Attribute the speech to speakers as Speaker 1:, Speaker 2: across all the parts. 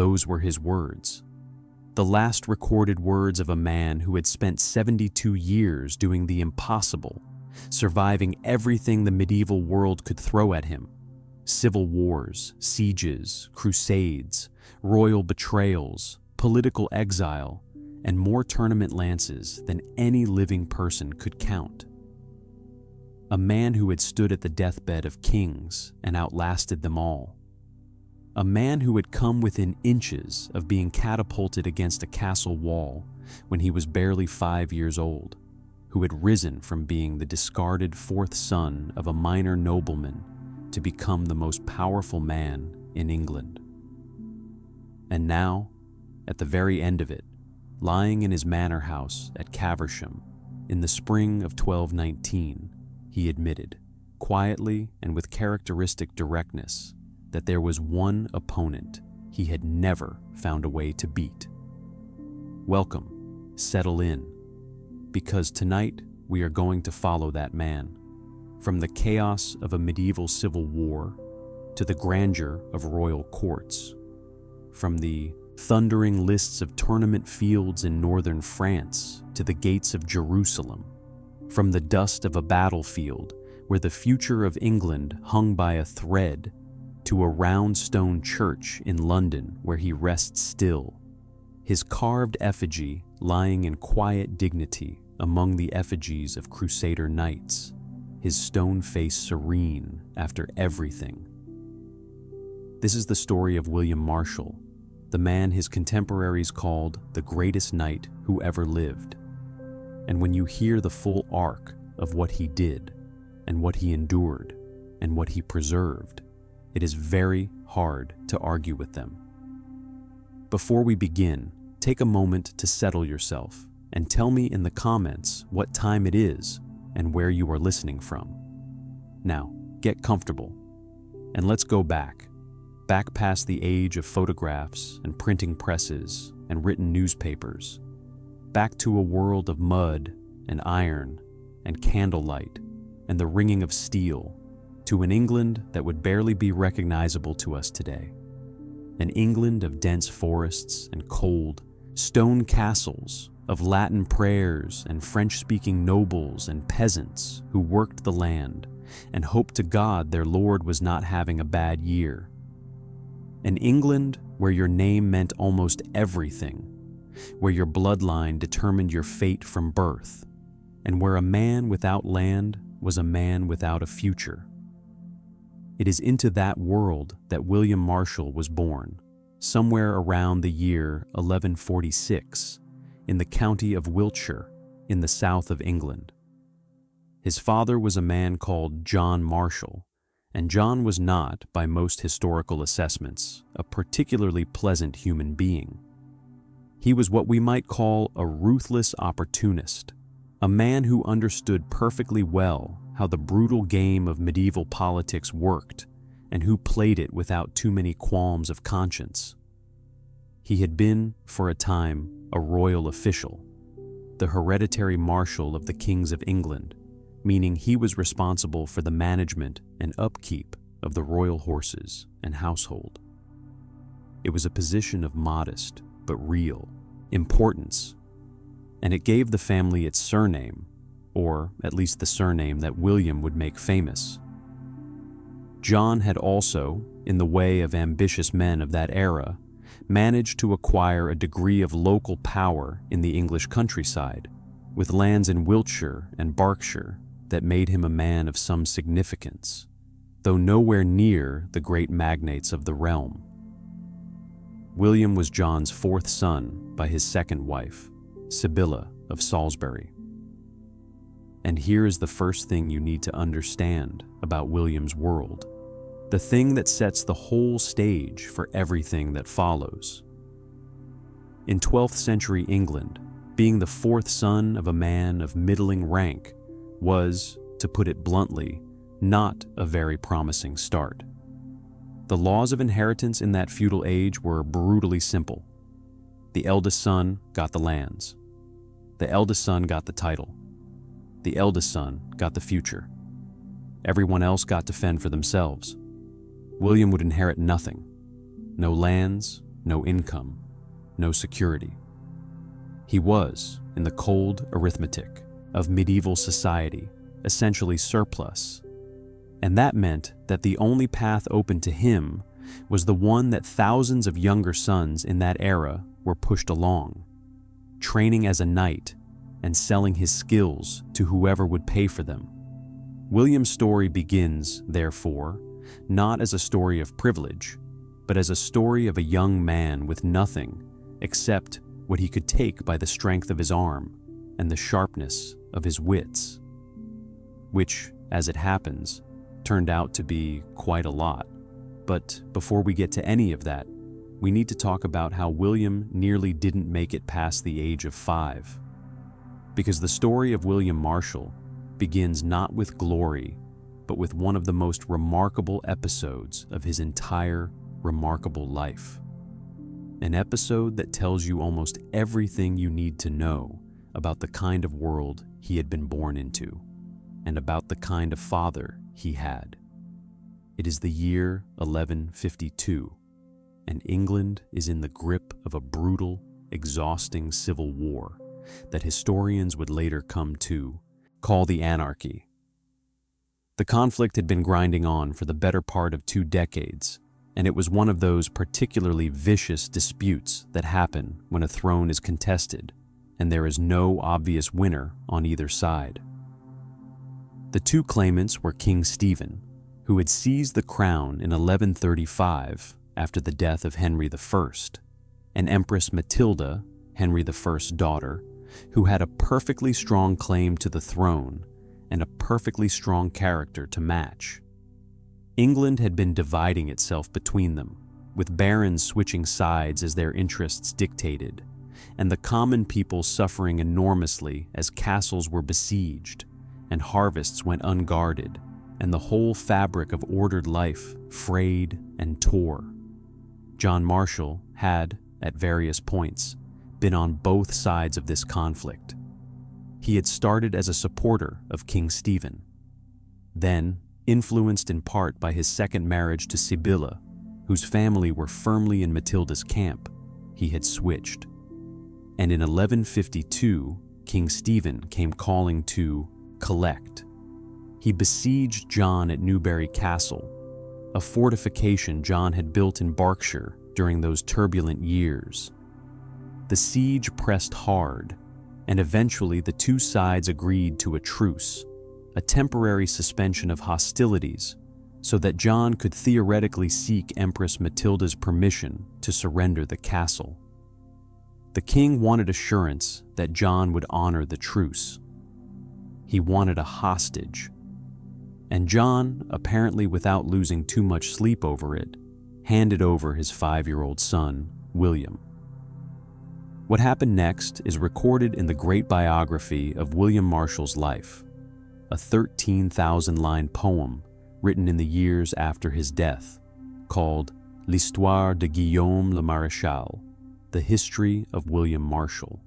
Speaker 1: those were his words. The last recorded words of a man who had spent 72 years doing the impossible, surviving everything the medieval world could throw at him. Civil wars, sieges, crusades, royal betrayals, political exile, and more tournament lances than any living person could count. A man who had stood at the deathbed of kings and outlasted them all. A man who had come within inches of being catapulted against a castle wall when he was barely 5 years old, who had risen from being the discarded fourth son of a minor nobleman to become the most powerful man in England. And now, at the very end of it, lying in his manor house at Caversham in the spring of 1219, he admitted, quietly and with characteristic directness, that there was one opponent he had never found a way to beat. Welcome, settle in, because tonight we are going to follow that man, from the chaos of a medieval civil war to the grandeur of royal courts, from the thundering lists of tournament fields in northern France to the gates of Jerusalem, from the dust of a battlefield where the future of England hung by a thread to a round stone church in London where he rests still, his carved effigy lying in quiet dignity among the effigies of Crusader knights, his stone face serene after everything. This is the story of William Marshal, the man his contemporaries called the greatest knight who ever lived. And when you hear the full arc of what he did, and what he endured, and what he preserved, it is very hard to argue with them. Before we begin, take a moment to settle yourself and tell me in the comments what time it is and where you are listening from. Now, get comfortable, and let's go back past the age of photographs and printing presses and written newspapers, back to a world of mud and iron and candlelight and the ringing of steel, to an England that would barely be recognizable to us today. An England of dense forests and cold, stone castles, of Latin prayers and French-speaking nobles and peasants who worked the land and hoped to God their Lord was not having a bad year. An England where your name meant almost everything, where your bloodline determined your fate from birth, and where a man without land was a man without a future. It is into that world that William Marshal was born, somewhere around the year 1146, in the county of Wiltshire, in the south of England. His father was a man called John Marshal, and John was not, by most historical assessments, a particularly pleasant human being. He was what we might call a ruthless opportunist, a man who understood perfectly well how the brutal game of medieval politics worked and who played it without too many qualms of conscience. He had been, for a time, a royal official, the hereditary marshal of the kings of England, meaning he was responsible for the management and upkeep of the royal horses and household. It was a position of modest, but real, importance, and it gave the family its surname, or at least the surname that William would make famous. John had also, in the way of ambitious men of that era, managed to acquire a degree of local power in the English countryside, with lands in Wiltshire and Berkshire that made him a man of some significance, though nowhere near the great magnates of the realm. William was John's fourth son by his second wife, Sibylla of Salisbury. And here is the first thing you need to understand about William's world, the thing that sets the whole stage for everything that follows. In 12th century England, being the fourth son of a man of middling rank was, to put it bluntly, not a very promising start. The laws of inheritance in that feudal age were brutally simple. The eldest son got the lands. The eldest son got the title. The eldest son got the future. Everyone else got to fend for themselves. William would inherit nothing. No lands, no income, no security. He was, in the cold arithmetic of medieval society, essentially surplus, and that meant that the only path open to him was the one that thousands of younger sons in that era were pushed along, training as a knight and selling his skills to whoever would pay for them. William's story begins, therefore, not as a story of privilege, but as a story of a young man with nothing except what he could take by the strength of his arm and the sharpness of his wits, which, as it happens, turned out to be quite a lot. But before we get to any of that, we need to talk about how William nearly didn't make it past the age of 5. Because the story of William Marshal begins not with glory, but with one of the most remarkable episodes of his entire remarkable life. An episode that tells you almost everything you need to know about the kind of world he had been born into, and about the kind of father he had. It is the year 1152, and England is in the grip of a brutal, exhausting civil war that historians would later come to call the Anarchy. The conflict had been grinding on for the better part of 2 decades, and it was one of those particularly vicious disputes that happen when a throne is contested and there is no obvious winner on either side. The 2 claimants were King Stephen, who had seized the crown in 1135 after the death of Henry I, and Empress Matilda, Henry I's daughter, who had a perfectly strong claim to the throne and a perfectly strong character to match. England had been dividing itself between them, with barons switching sides as their interests dictated, and the common people suffering enormously as castles were besieged and harvests went unguarded, and the whole fabric of ordered life frayed and tore. John Marshal had, at various points, been on both sides of this conflict. He had started as a supporter of King Stephen. Then, influenced in part by his second marriage to Sibylla, whose family were firmly in Matilda's camp, he had switched. And in 1152, King Stephen came calling to collect. He besieged John at Newbury Castle, a fortification John had built in Berkshire during those turbulent years. The siege pressed hard, and eventually the 2 sides agreed to a truce, a temporary suspension of hostilities, so that John could theoretically seek Empress Matilda's permission to surrender the castle. The king wanted assurance that John would honor the truce. He wanted a hostage, and John, apparently without losing too much sleep over it, handed over his 5-year-old son, William. What happened next is recorded in the great biography of William Marshal's life, a 13,000-line poem written in the years after his death, called L'Histoire de Guillaume le Marshal, the history of William Marshal.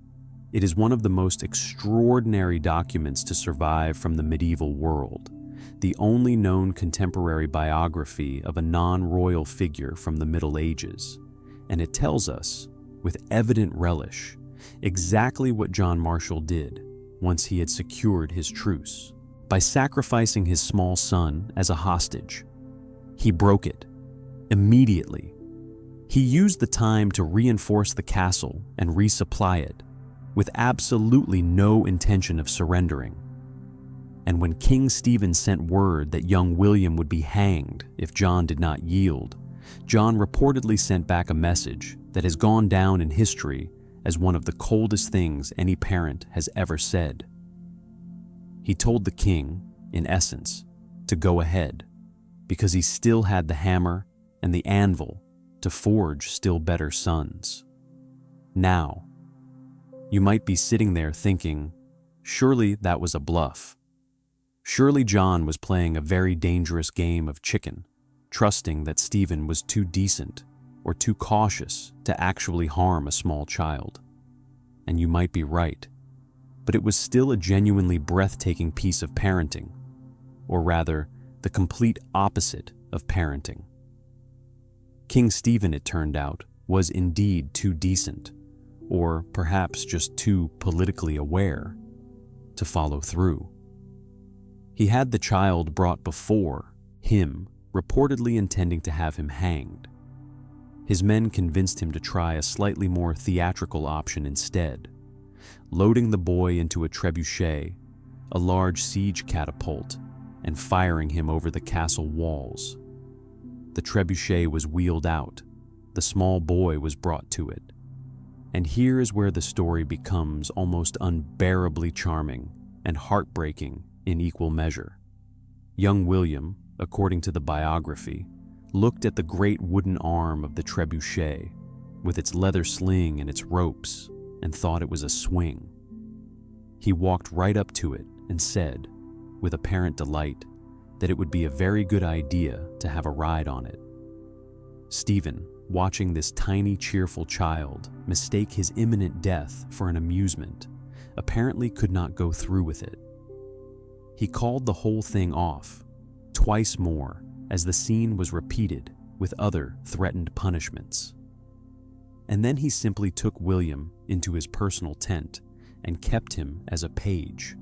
Speaker 1: It is one of the most extraordinary documents to survive from the medieval world, the only known contemporary biography of a non-royal figure from the Middle Ages, and it tells us, with evident relish, exactly what John Marshal did once he had secured his truce. By sacrificing his small son as a hostage, he broke it immediately. He used the time to reinforce the castle and resupply it, with absolutely no intention of surrendering. And when King Stephen sent word that young William would be hanged if John did not yield, John reportedly sent back a message that has gone down in history as one of the coldest things any parent has ever said. He told the king, in essence, to go ahead, because he still had the hammer and the anvil to forge still better sons. Now, you might be sitting there thinking, surely that was a bluff. Surely John was playing a very dangerous game of chicken, trusting that Stephen was too decent or too cautious to actually harm a small child. And you might be right, but it was still a genuinely breathtaking piece of parenting, or rather, the complete opposite of parenting. King Stephen, it turned out, was indeed too decent, or perhaps just too politically aware, to follow through. He had the child brought before him, reportedly intending to have him hanged. His men convinced him to try a slightly more theatrical option instead, loading the boy into a trebuchet, a large siege catapult, and firing him over the castle walls. The trebuchet was wheeled out, the small boy was brought to it. And here is where the story becomes almost unbearably charming and heartbreaking in equal measure. Young William, according to the biography, looked at the great wooden arm of the trebuchet with its leather sling and its ropes and thought it was a swing. He walked right up to it and said, with apparent delight, that it would be a very good idea to have a ride on it. Stephen, watching this tiny, cheerful child mistake his imminent death for an amusement, apparently could not go through with it. He called the whole thing off, twice more, as the scene was repeated with other threatened punishments. And then he simply took William into his personal tent and kept him as a page,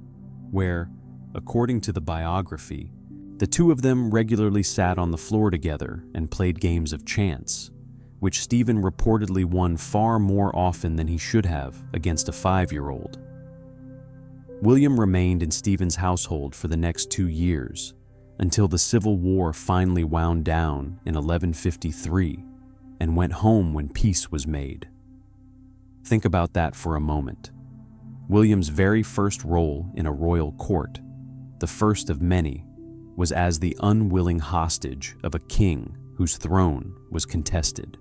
Speaker 1: where, according to the biography, the two of them regularly sat on the floor together and played games of chance, which Stephen reportedly won far more often than he should have against a 5-year-old. William remained in Stephen's household for the next 2 years, until the Civil War finally wound down in 1153 and went home when peace was made. Think about that for a moment. William's very first role in a royal court, the first of many, was as the unwilling hostage of a king whose throne was contested.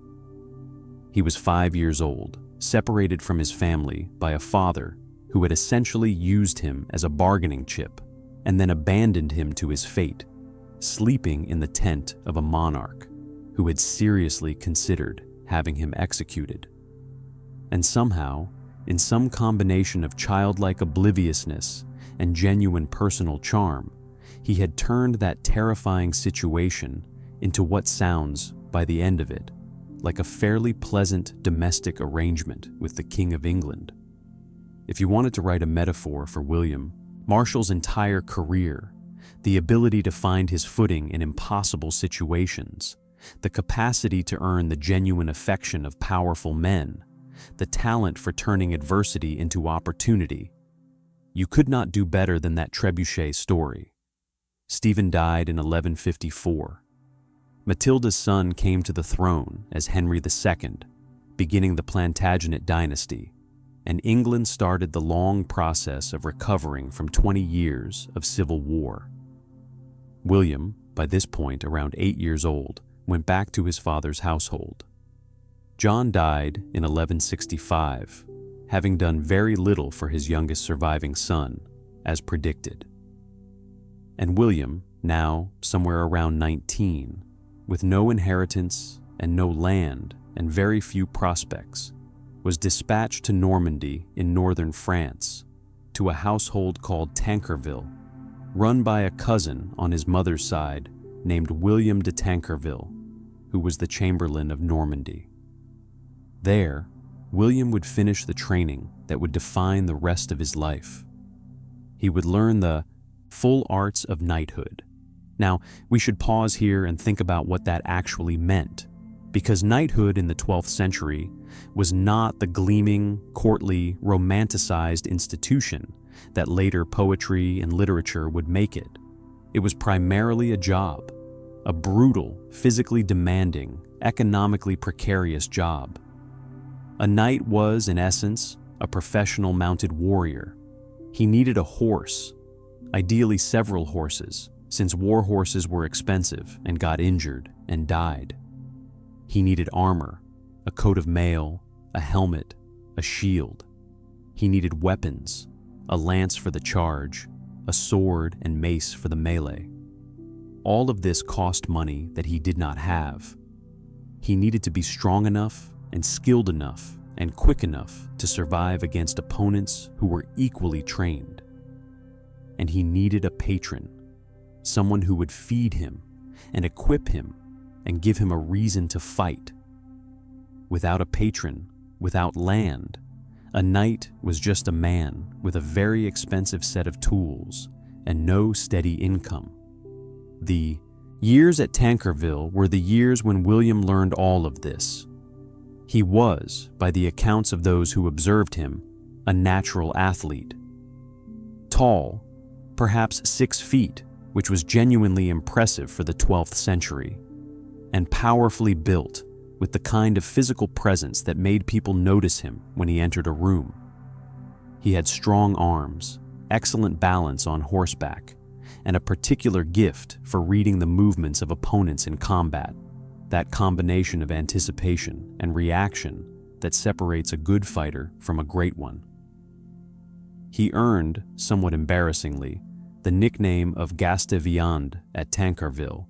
Speaker 1: He was 5 years old, separated from his family by a father who had essentially used him as a bargaining chip and then abandoned him to his fate, sleeping in the tent of a monarch who had seriously considered having him executed. And somehow, in some combination of childlike obliviousness and genuine personal charm, he had turned that terrifying situation into what sounds, by the end of it, like a fairly pleasant domestic arrangement with the King of England. If you wanted to write a metaphor for William, Marshal's entire career, the ability to find his footing in impossible situations, the capacity to earn the genuine affection of powerful men, the talent for turning adversity into opportunity, you could not do better than that trebuchet story. Stephen died in 1154. Matilda's son came to the throne as Henry II, beginning the Plantagenet dynasty, and England started the long process of recovering from 20 years of civil war. William, by this point around 8 years old, went back to his father's household. John died in 1165, having done very little for his youngest surviving son, as predicted. And William, now somewhere around 19, with no inheritance and no land and very few prospects, was dispatched to Normandy in northern France, to a household called Tancarville, run by a cousin on his mother's side named William de Tancarville, who was the Chamberlain of Normandy. There, William would finish the training that would define the rest of his life. He would learn the full arts of knighthood. Now, we should pause here and think about what that actually meant, because knighthood in the 12th century was not the gleaming, courtly, romanticized institution that later poetry and literature would make it. It was primarily a job, a brutal, physically demanding, economically precarious job. A knight was, in essence, a professional mounted warrior. He needed a horse, ideally several horses, since war horses were expensive and got injured and died. He needed armor, a coat of mail, a helmet, a shield. He needed weapons, a lance for the charge, a sword and mace for the melee. All of this cost money that he did not have. He needed to be strong enough and skilled enough and quick enough to survive against opponents who were equally trained. And he needed a patron, someone who would feed him and equip him and give him a reason to fight. without a patron, without land. A knight was just a man with a very expensive set of tools and no steady income. The years at Tankerville were the years when William learned all of this. He was, by the accounts of those who observed him, a natural athlete. Tall, perhaps 6 feet, which was genuinely impressive for the 12th century, and powerfully built, with the kind of physical presence that made people notice him when he entered a room. He had strong arms, excellent balance on horseback, and a particular gift for reading the movements of opponents in combat, that combination of anticipation and reaction that separates a good fighter from a great one. He earned, somewhat embarrassingly, the nickname of Gas de Viande at Tankerville,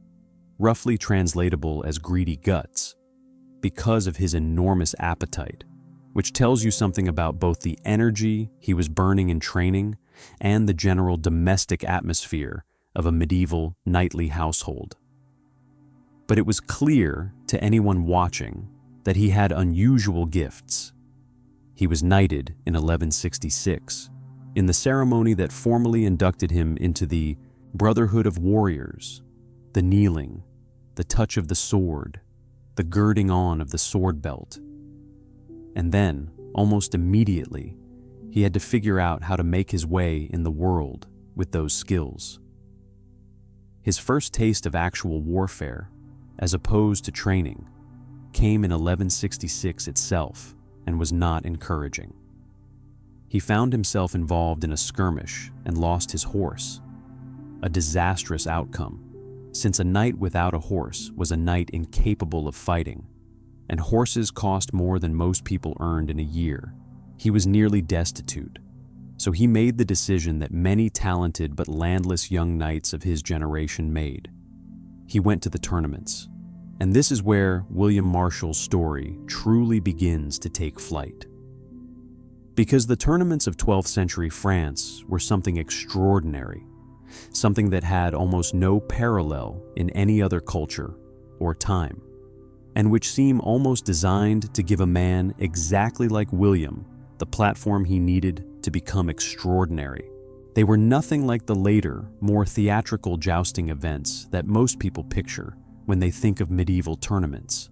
Speaker 1: roughly translatable as greedy guts, because of his enormous appetite, which tells you something about both the energy he was burning in training and the general domestic atmosphere of a medieval knightly household. But it was clear to anyone watching that he had unusual gifts. He was knighted in 1166, in the ceremony that formally inducted him into the Brotherhood of Warriors, the kneeling, the touch of the sword, the girding on of the sword belt. And then, almost immediately, he had to figure out how to make his way in the world with those skills. His first taste of actual warfare, as opposed to training, came in 1166 itself and was not encouraging. He found himself involved in a skirmish and lost his horse, a disastrous outcome, since a knight without a horse was a knight incapable of fighting, and horses cost more than most people earned in a year. He was nearly destitute, so he made the decision that many talented but landless young knights of his generation made. He went to the tournaments, and this is where William Marshal's story truly begins to take flight. Because the tournaments of 12th century France were something extraordinary, something that had almost no parallel in any other culture or time, and which seem almost designed to give a man exactly like William the platform he needed to become extraordinary. They were nothing like the later, more theatrical jousting events that most people picture when they think of medieval tournaments.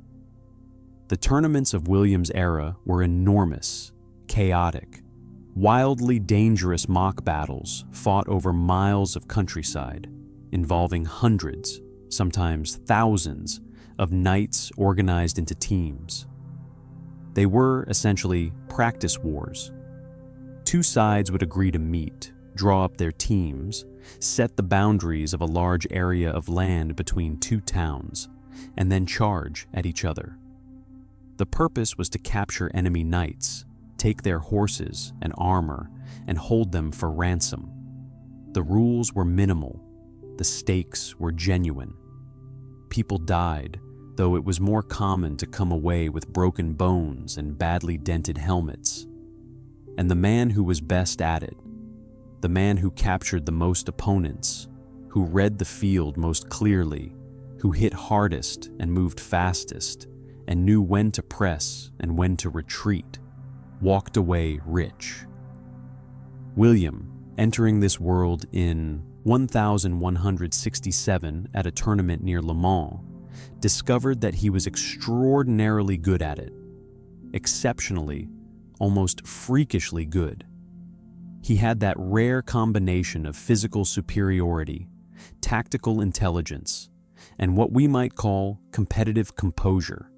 Speaker 1: The tournaments of William's era were enormous, chaotic, wildly dangerous mock battles fought over miles of countryside, involving hundreds, sometimes thousands, of knights organized into teams. They were essentially practice wars. Two sides would agree to meet, draw up their teams, set the boundaries of a large area of land between two towns, and then charge at each other. The purpose was to capture enemy knights, take their horses and armor, and hold them for ransom. The rules were minimal. The stakes were genuine. People died, though it was more common to come away with broken bones and badly dented helmets. And the man who was best at it, the man who captured the most opponents, who read the field most clearly, who hit hardest and moved fastest, and knew when to press and when to retreat, walked away rich. William, entering this world in 1167 at a tournament near Le Mans, discovered that he was extraordinarily good at it. Exceptionally, almost freakishly good. He had that rare combination of physical superiority, tactical intelligence, and what we might call competitive composure.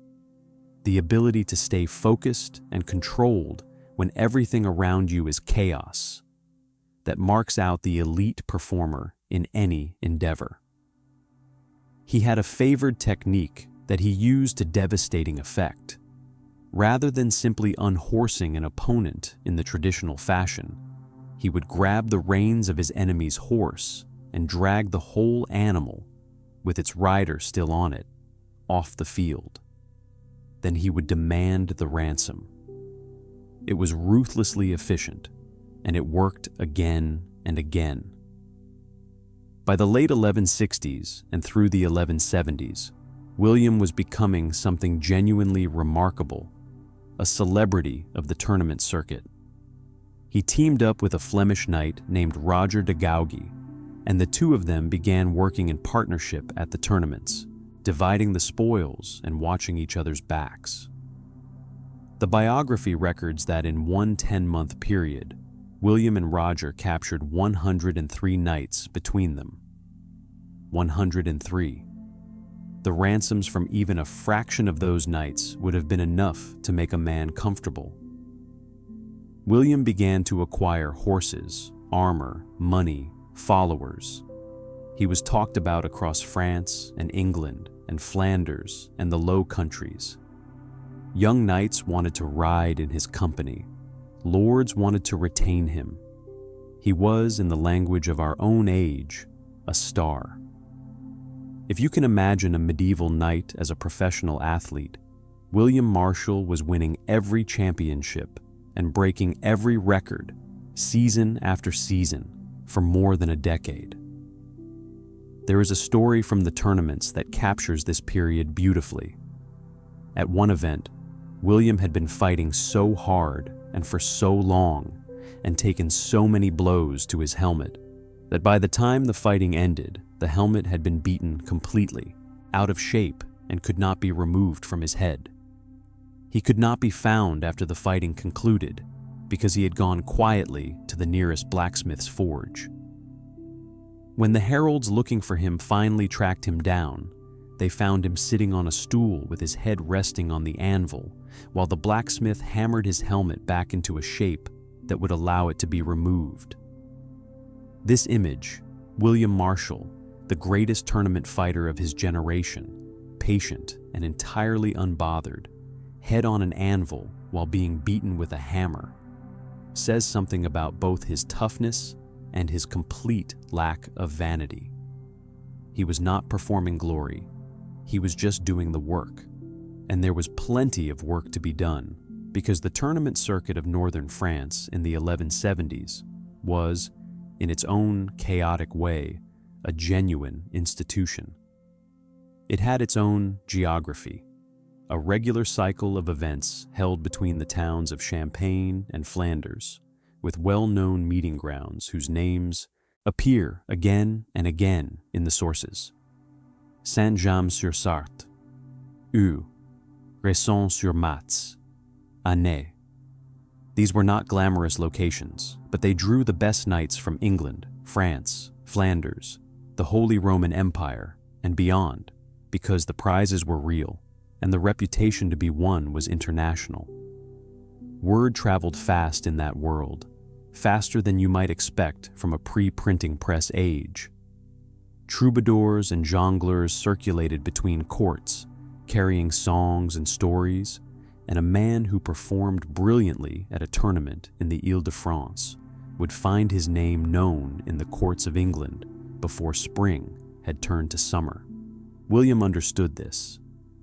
Speaker 1: The ability to stay focused and controlled when everything around you is chaos, that marks out the elite performer in any endeavor. He had a favored technique that he used to devastating effect. Rather than simply unhorsing an opponent in the traditional fashion, he would grab the reins of his enemy's horse and drag the whole animal, with its rider still on it, off the field. Then he would demand the ransom. It was ruthlessly efficient, and it worked again and again. By the late 1160s and through the 1170s, William was becoming something genuinely remarkable a celebrity of the tournament circuit. He teamed up with a Flemish knight named Roger de Gaugy, and the two of them began working in partnership at the tournaments, dividing the spoils and watching each other's backs. The biography records that in one 10-month period, William and Roger captured 103 knights between them. 103. The ransoms from even a fraction of those knights would have been enough to make a man comfortable. William began to acquire horses, armor, money, followers. He was talked about across France and England and Flanders and the Low Countries. Young knights wanted to ride in his company. Lords wanted to retain him. He was, in the language of our own age, a star. If you can imagine a medieval knight as a professional athlete, William Marshal was winning every championship and breaking every record, season after season, for more than a decade. There is a story from the tournaments that captures this period beautifully. At one event, William had been fighting so hard and for so long and taken so many blows to his helmet that by the time the fighting ended, the helmet had been beaten completely, out of shape, and could not be removed from his head. He could not be found after the fighting concluded because he had gone quietly to the nearest blacksmith's forge. When the heralds looking for him finally tracked him down, they found him sitting on a stool with his head resting on the anvil, while the blacksmith hammered his helmet back into a shape that would allow it to be removed. This image, William Marshal, the greatest tournament fighter of his generation, patient and entirely unbothered, head on an anvil while being beaten with a hammer, says something about both his toughness and his complete lack of vanity. He was not performing glory, he was just doing the work, and there was plenty of work to be done because the tournament circuit of northern France in the 1170s was, in its own chaotic way, a genuine institution. It had its own geography, a regular cycle of events held between the towns of Champagne and Flanders, with well-known meeting grounds whose names appear again and again in the sources. Saint-James-sur-Sarthe, Eu, Resson-sur-Matz, Annay. These were not glamorous locations, but they drew the best knights from England, France, Flanders, the Holy Roman Empire, and beyond, because the prizes were real, and the reputation to be won was international. Word traveled fast in that world, faster than you might expect from a pre-printing press age. Troubadours and jongleurs circulated between courts, carrying songs and stories, and a man who performed brilliantly at a tournament in the Ile-de-France would find his name known in the courts of England before spring had turned to summer. William understood this.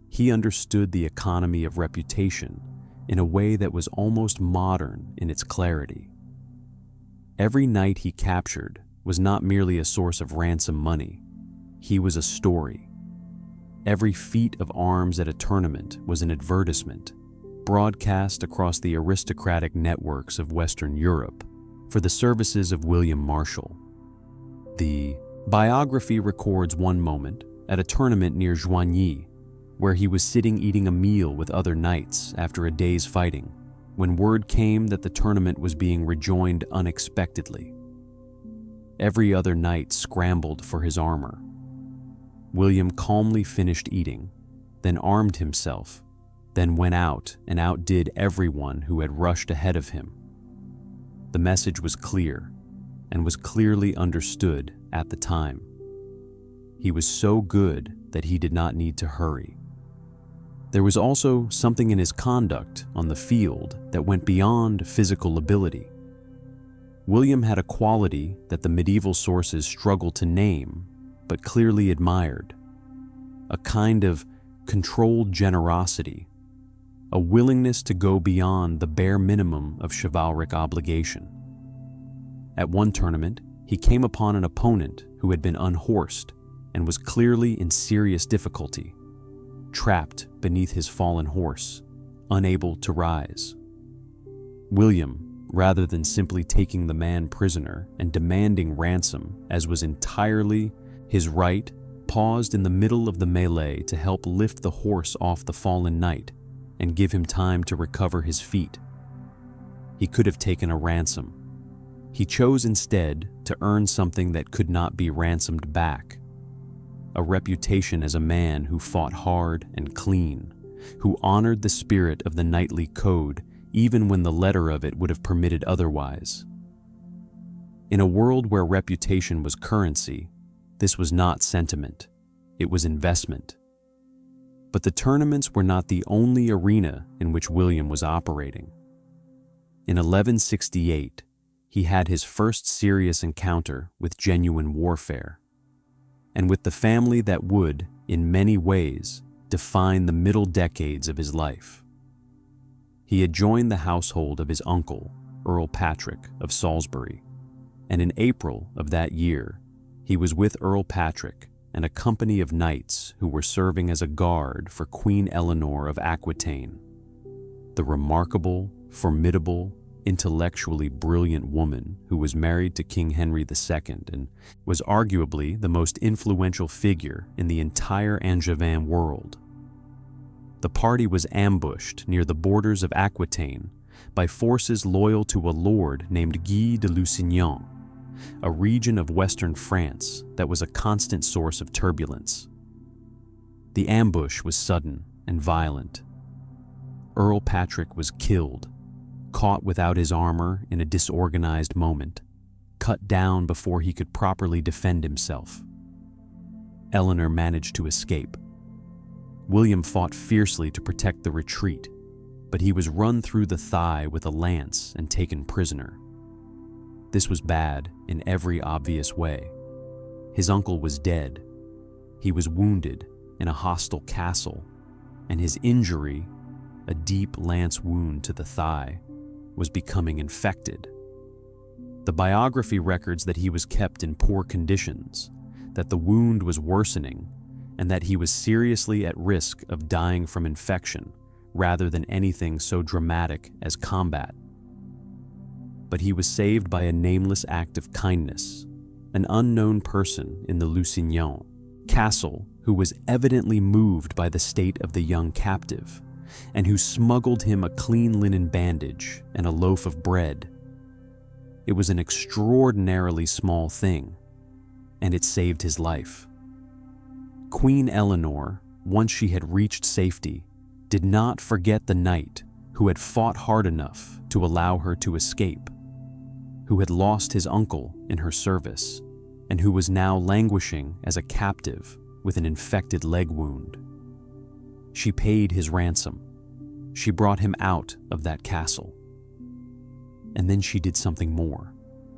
Speaker 1: He understood the economy of reputation in a way that was almost modern in its clarity. Every knight he captured was not merely a source of ransom money. He was a story. Every feat of arms at a tournament was an advertisement, broadcast across the aristocratic networks of Western Europe for the services of William Marshal. The biography records one moment at a tournament near Joigny, where he was sitting eating a meal with other knights after a day's fighting, when word came that the tournament was being rejoined unexpectedly. Every other knight scrambled for his armor. William calmly finished eating, then armed himself, then went out and outdid everyone who had rushed ahead of him. The message was clear, and was clearly understood at the time. He was so good that he did not need to hurry. There was also something in his conduct on the field that went beyond physical ability. William had a quality that the medieval sources struggle to name, but clearly admired. A kind of controlled generosity, a willingness to go beyond the bare minimum of chivalric obligation. At one tournament, he came upon an opponent who had been unhorsed and was clearly in serious difficulty. Trapped beneath his fallen horse, unable to rise. William, rather than simply taking the man prisoner and demanding ransom, as was entirely his right, paused in the middle of the melee to help lift the horse off the fallen knight and give him time to recover his feet. He could have taken a ransom. He chose instead to earn something that could not be ransomed back: a reputation as a man who fought hard and clean, who honored the spirit of the knightly code even when the letter of it would have permitted otherwise. In a world where reputation was currency, this was not sentiment, it was investment. But the tournaments were not the only arena in which William was operating. In 1168, he had his first serious encounter with genuine warfare, and with the family that would, in many ways, define the middle decades of his life. He had joined the household of his uncle, Earl Patrick of Salisbury, and in April of that year, he was with Earl Patrick and a company of knights who were serving as a guard for Queen Eleanor of Aquitaine, the remarkable, formidable, intellectually brilliant woman who was married to King Henry II and was arguably the most influential figure in the entire Angevin world. The party was ambushed near the borders of Aquitaine by forces loyal to a lord named Guy de Lusignan, a region of western France that was a constant source of turbulence. The ambush was sudden and violent. Earl Patrick was killed, caught without his armor in a disorganized moment, cut down before he could properly defend himself. Eleanor managed to escape. William fought fiercely to protect the retreat, but he was run through the thigh with a lance and taken prisoner. This was bad in every obvious way. His uncle was dead. He was wounded in a hostile castle, and his injury, a deep lance wound to the thigh, was becoming infected. The biography records that he was kept in poor conditions, that the wound was worsening, and that he was seriously at risk of dying from infection rather than anything so dramatic as combat. But he was saved by a nameless act of kindness, an unknown person in the Lusignan castle who was evidently moved by the state of the young captive, and who smuggled him a clean linen bandage and a loaf of bread. It was an extraordinarily small thing, and it saved his life. Queen Eleanor, once she had reached safety, did not forget the knight who had fought hard enough to allow her to escape, who had lost his uncle in her service, and who was now languishing as a captive with an infected leg wound. She paid his ransom. She brought him out of that castle. And then she did something more.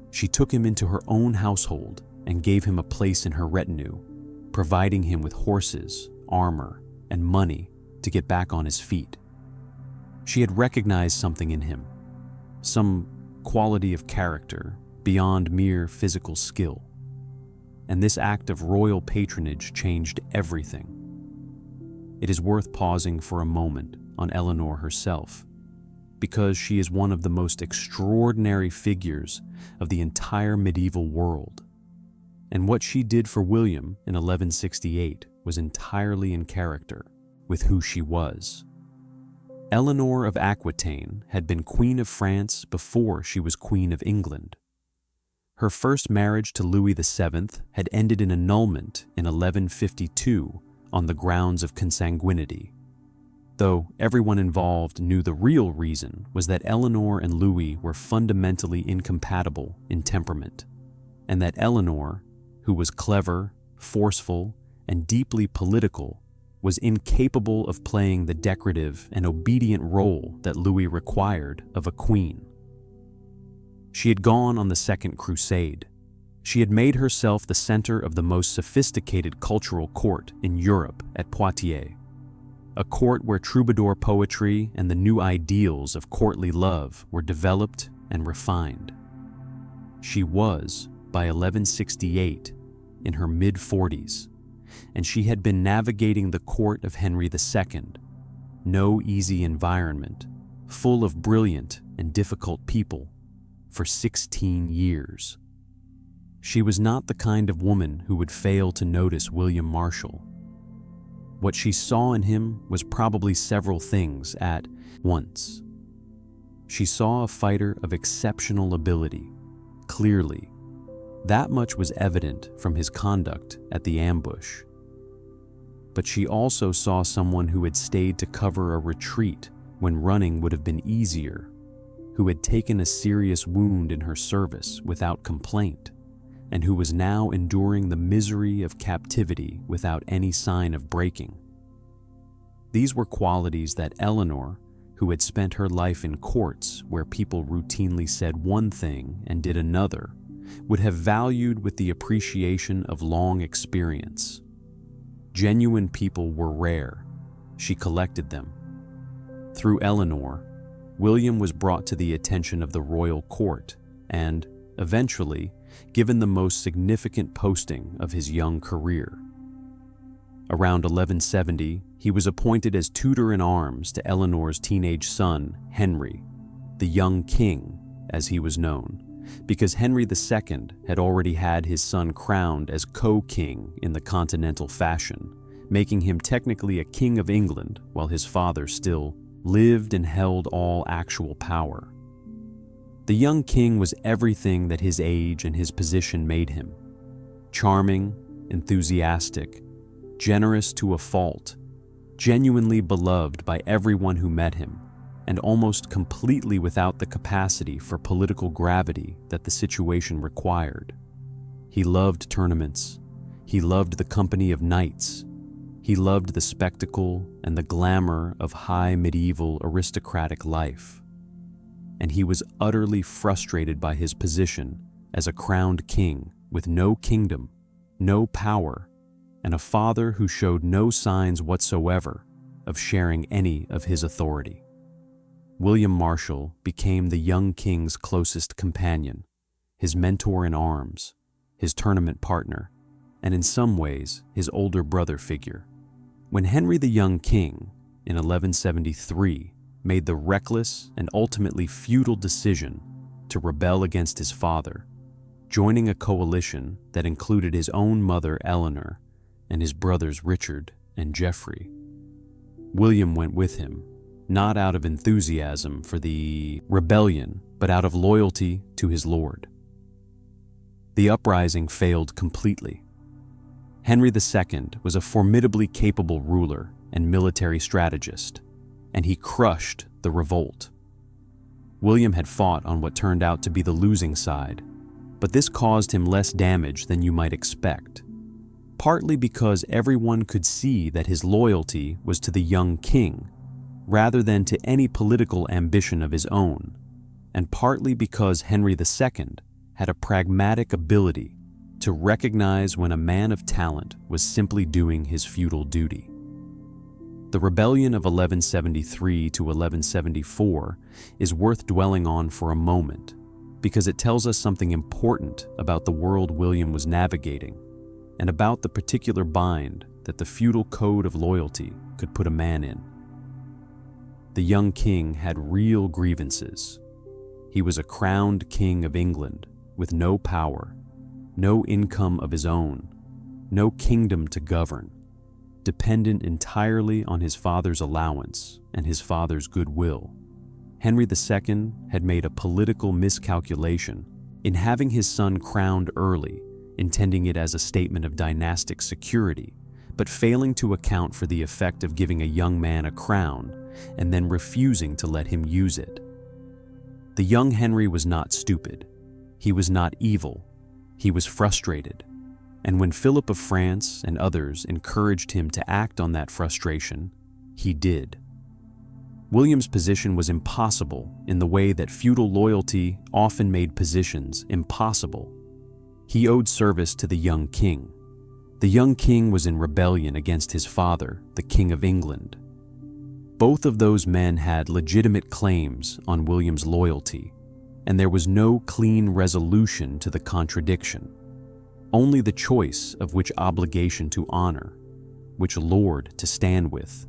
Speaker 1: She took him into her own household and gave him a place in her retinue, providing him with horses, armor, and money to get back on his feet. She had recognized something in him, some quality of character beyond mere physical skill. And this act of royal patronage changed everything. It is worth pausing for a moment on Eleanor herself, because she is one of the most extraordinary figures of the entire medieval world. And what she did for William in 1168 was entirely in character with who she was. Eleanor of Aquitaine had been Queen of France before she was Queen of England. Her first marriage to Louis VII had ended in annulment in 1152 on the grounds of consanguinity, though everyone involved knew the real reason was that Eleanor and Louis were fundamentally incompatible in temperament, and that Eleanor, who was clever, forceful, and deeply political, was incapable of playing the decorative and obedient role that Louis required of a queen. She had gone on the Second Crusade. She had made herself the center of the most sophisticated cultural court in Europe at Poitiers, a court where troubadour poetry and the new ideals of courtly love were developed and refined. She was, by 1168, in her mid-40s, and she had been navigating the court of Henry II, no easy environment, full of brilliant and difficult people, for 16 years. She was not the kind of woman who would fail to notice William Marshal. What she saw in him was probably several things at once. She saw a fighter of exceptional ability, clearly. That much was evident from his conduct at the ambush. But she also saw someone who had stayed to cover a retreat when running would have been easier, who had taken a serious wound in her service without complaint, and who was now enduring the misery of captivity without any sign of breaking. These were qualities that Eleanor, who had spent her life in courts where people routinely said one thing and did another, would have valued with the appreciation of long experience. Genuine people were rare. She collected them. Through Eleanor, William was brought to the attention of the royal court and, eventually, given the most significant posting of his young career. Around 1170, he was appointed as tutor-in-arms to Eleanor's teenage son, Henry, the young king, as he was known, because Henry II had already had his son crowned as co-king in the continental fashion, making him technically a king of England while his father still lived and held all actual power. The young king was everything that his age and his position made him: charming, enthusiastic, generous to a fault, genuinely beloved by everyone who met him, and almost completely without the capacity for political gravity that the situation required. He loved tournaments. He loved the company of knights. He loved the spectacle and the glamour of high medieval aristocratic life. And he was utterly frustrated by his position as a crowned king with no kingdom, no power, and a father who showed no signs whatsoever of sharing any of his authority. William Marshal became the young king's closest companion, his mentor in arms, his tournament partner, and in some ways his older brother figure. When Henry the young king, in 1173, made the reckless and ultimately futile decision to rebel against his father, joining a coalition that included his own mother Eleanor and his brothers Richard and Geoffrey, William went with him, not out of enthusiasm for the rebellion, but out of loyalty to his lord. The uprising failed completely. Henry II was a formidably capable ruler and military strategist, and he crushed the revolt. William had fought on what turned out to be the losing side, but this caused him less damage than you might expect, partly because everyone could see that his loyalty was to the young king, rather than to any political ambition of his own, and partly because Henry II had a pragmatic ability to recognize when a man of talent was simply doing his feudal duty. The rebellion of 1173 to 1174 is worth dwelling on for a moment because it tells us something important about the world William was navigating and about the particular bind that the feudal code of loyalty could put a man in. The young king had real grievances. He was a crowned king of England with no power, no income of his own, no kingdom to govern, dependent entirely on his father's allowance and his father's goodwill. Henry II had made a political miscalculation in having his son crowned early, intending it as a statement of dynastic security, but failing to account for the effect of giving a young man a crown and then refusing to let him use it. The young Henry was not stupid. He was not evil. He was frustrated. And when Philip of France and others encouraged him to act on that frustration, he did. William's position was impossible in the way that feudal loyalty often made positions impossible. He owed service to the young king. The young king was in rebellion against his father, the King of England. Both of those men had legitimate claims on William's loyalty, and there was no clean resolution to the contradiction. Only the choice of which obligation to honor, which lord to stand with,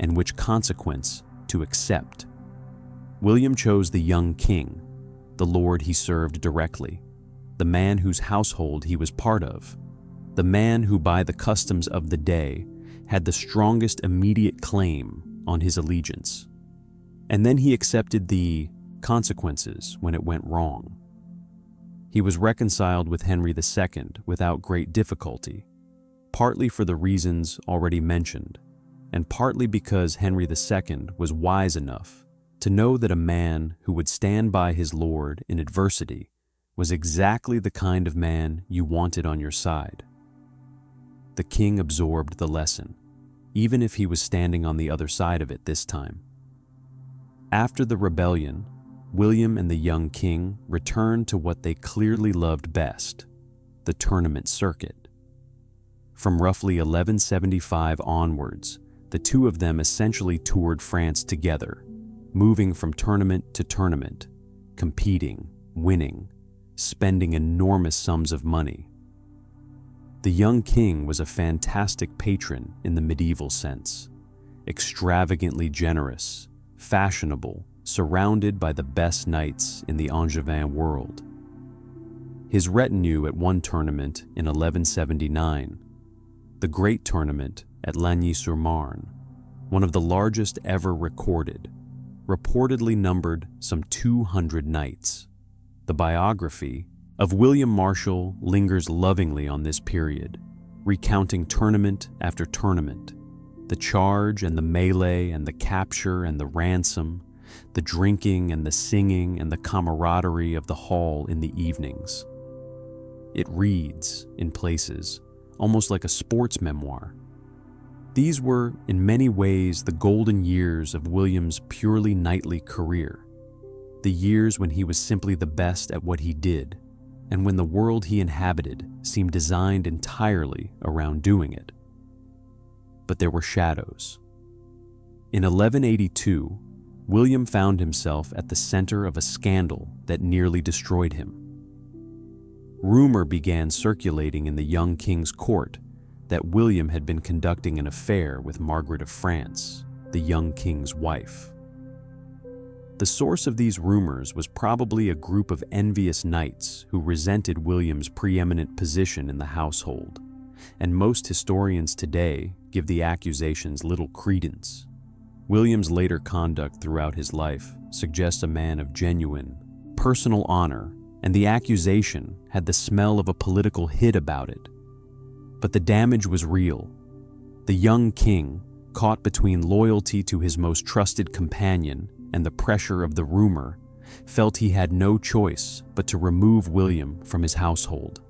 Speaker 1: and which consequence to accept. William chose the young king, the lord he served directly, the man whose household he was part of, the man who by the customs of the day had the strongest immediate claim on his allegiance. And then he accepted the consequences when it went wrong. He was reconciled with Henry II without great difficulty, partly for the reasons already mentioned, and partly because Henry II was wise enough to know that a man who would stand by his lord in adversity was exactly the kind of man you wanted on your side. The king absorbed the lesson, even if he was standing on the other side of it this time. After the rebellion, William and the young king returned to what they clearly loved best, the tournament circuit. From roughly 1175 onwards, the two of them essentially toured France together, moving from tournament to tournament, competing, winning, spending enormous sums of money. The young king was a fantastic patron in the medieval sense, extravagantly generous, fashionable, surrounded by the best knights in the Angevin world. His retinue at one tournament in 1179, the great tournament at Lagny-sur-Marne, one of the largest ever recorded, reportedly numbered some 200 knights. The biography of William Marshal lingers lovingly on this period, recounting tournament after tournament, the charge and the melee and the capture and the ransom, the drinking and the singing and the camaraderie of the hall in the evenings. It reads, in places, almost like a sports memoir. These were, in many ways, the golden years of William's purely knightly career, the years when he was simply the best at what he did, and when the world he inhabited seemed designed entirely around doing it. But there were shadows. In 1182, William found himself at the center of a scandal that nearly destroyed him. Rumor began circulating in the young king's court that William had been conducting an affair with Margaret of France, the young king's wife. The source of these rumors was probably a group of envious knights who resented William's preeminent position in the household, and most historians today give the accusations little credence. William's later conduct throughout his life suggests a man of genuine, personal honor, and the accusation had the smell of a political hit about it. But the damage was real. The young king, caught between loyalty to his most trusted companion and the pressure of the rumor, felt he had no choice but to remove William from his household.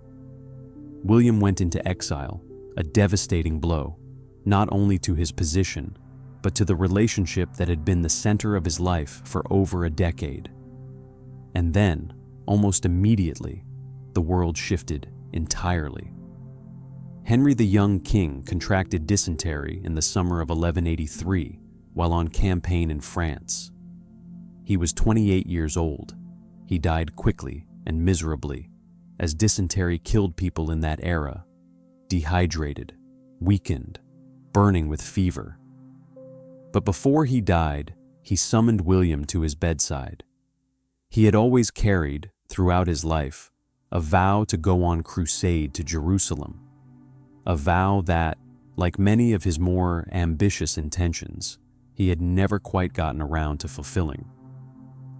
Speaker 1: William went into exile, a devastating blow, not only to his position, but to the relationship that had been the center of his life for over a decade. And then, almost immediately, the world shifted entirely. Henry the young king contracted dysentery in the summer of 1183 while on campaign in France. He was 28 years old. He died quickly and miserably, as dysentery killed people in that era, dehydrated, weakened, burning with fever. But before he died, he summoned William to his bedside. He had always carried, throughout his life, a vow to go on crusade to Jerusalem, a vow that, like many of his more ambitious intentions, he had never quite gotten around to fulfilling.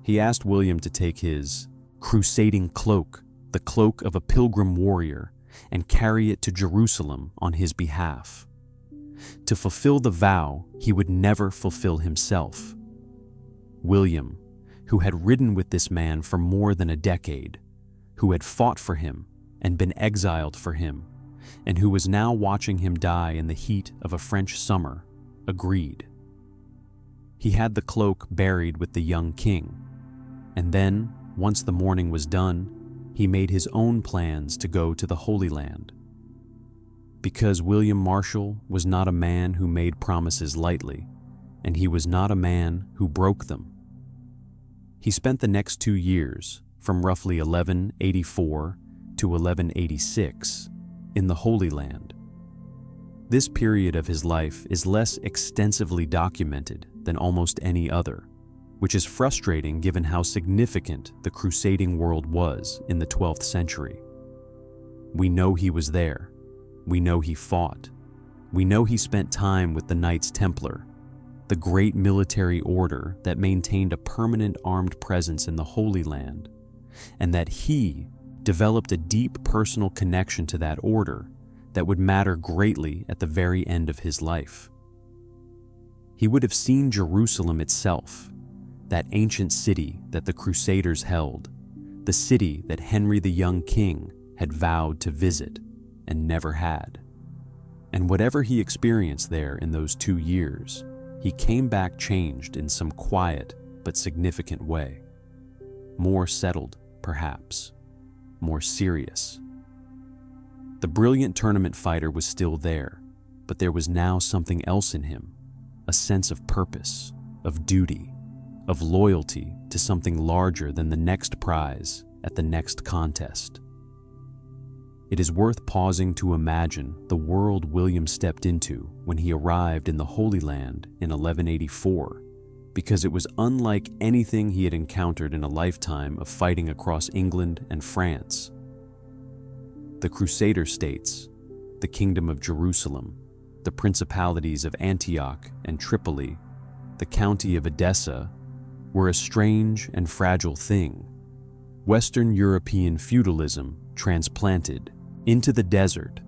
Speaker 1: He asked William to take his crusading cloak, the cloak of a pilgrim warrior, and carry it to Jerusalem on his behalf. To fulfill the vow he would never fulfill himself. William, who had ridden with this man for more than a decade, who had fought for him and been exiled for him, and who was now watching him die in the heat of a French summer, agreed. He had the cloak buried with the young king, and then, once the mourning was done, he made his own plans to go to the Holy Land. Because William Marshal was not a man who made promises lightly, and he was not a man who broke them. He spent the next 2 years, from roughly 1184 to 1186, in the Holy Land. This period of his life is less extensively documented than almost any other, which is frustrating given how significant the crusading world was in the 12th century. We know he was there. We know he fought. We know he spent time with the Knights Templar, the great military order that maintained a permanent armed presence in the Holy Land, and that he developed a deep personal connection to that order that would matter greatly at the very end of his life. He would have seen Jerusalem itself, that ancient city that the Crusaders held, the city that Henry the young king had vowed to visit and never had. And whatever he experienced there in those 2 years, he came back changed in some quiet but significant way. More settled, perhaps. More serious. The brilliant tournament fighter was still there, but there was now something else in him, a sense of purpose, of duty, of loyalty to something larger than the next prize at the next contest. It is worth pausing to imagine the world William stepped into when he arrived in the Holy Land in 1184, because it was unlike anything he had encountered in a lifetime of fighting across England and France. The Crusader states, the Kingdom of Jerusalem, the principalities of Antioch and Tripoli, the county of Edessa, were a strange and fragile thing. Western European feudalism transplanted into the desert,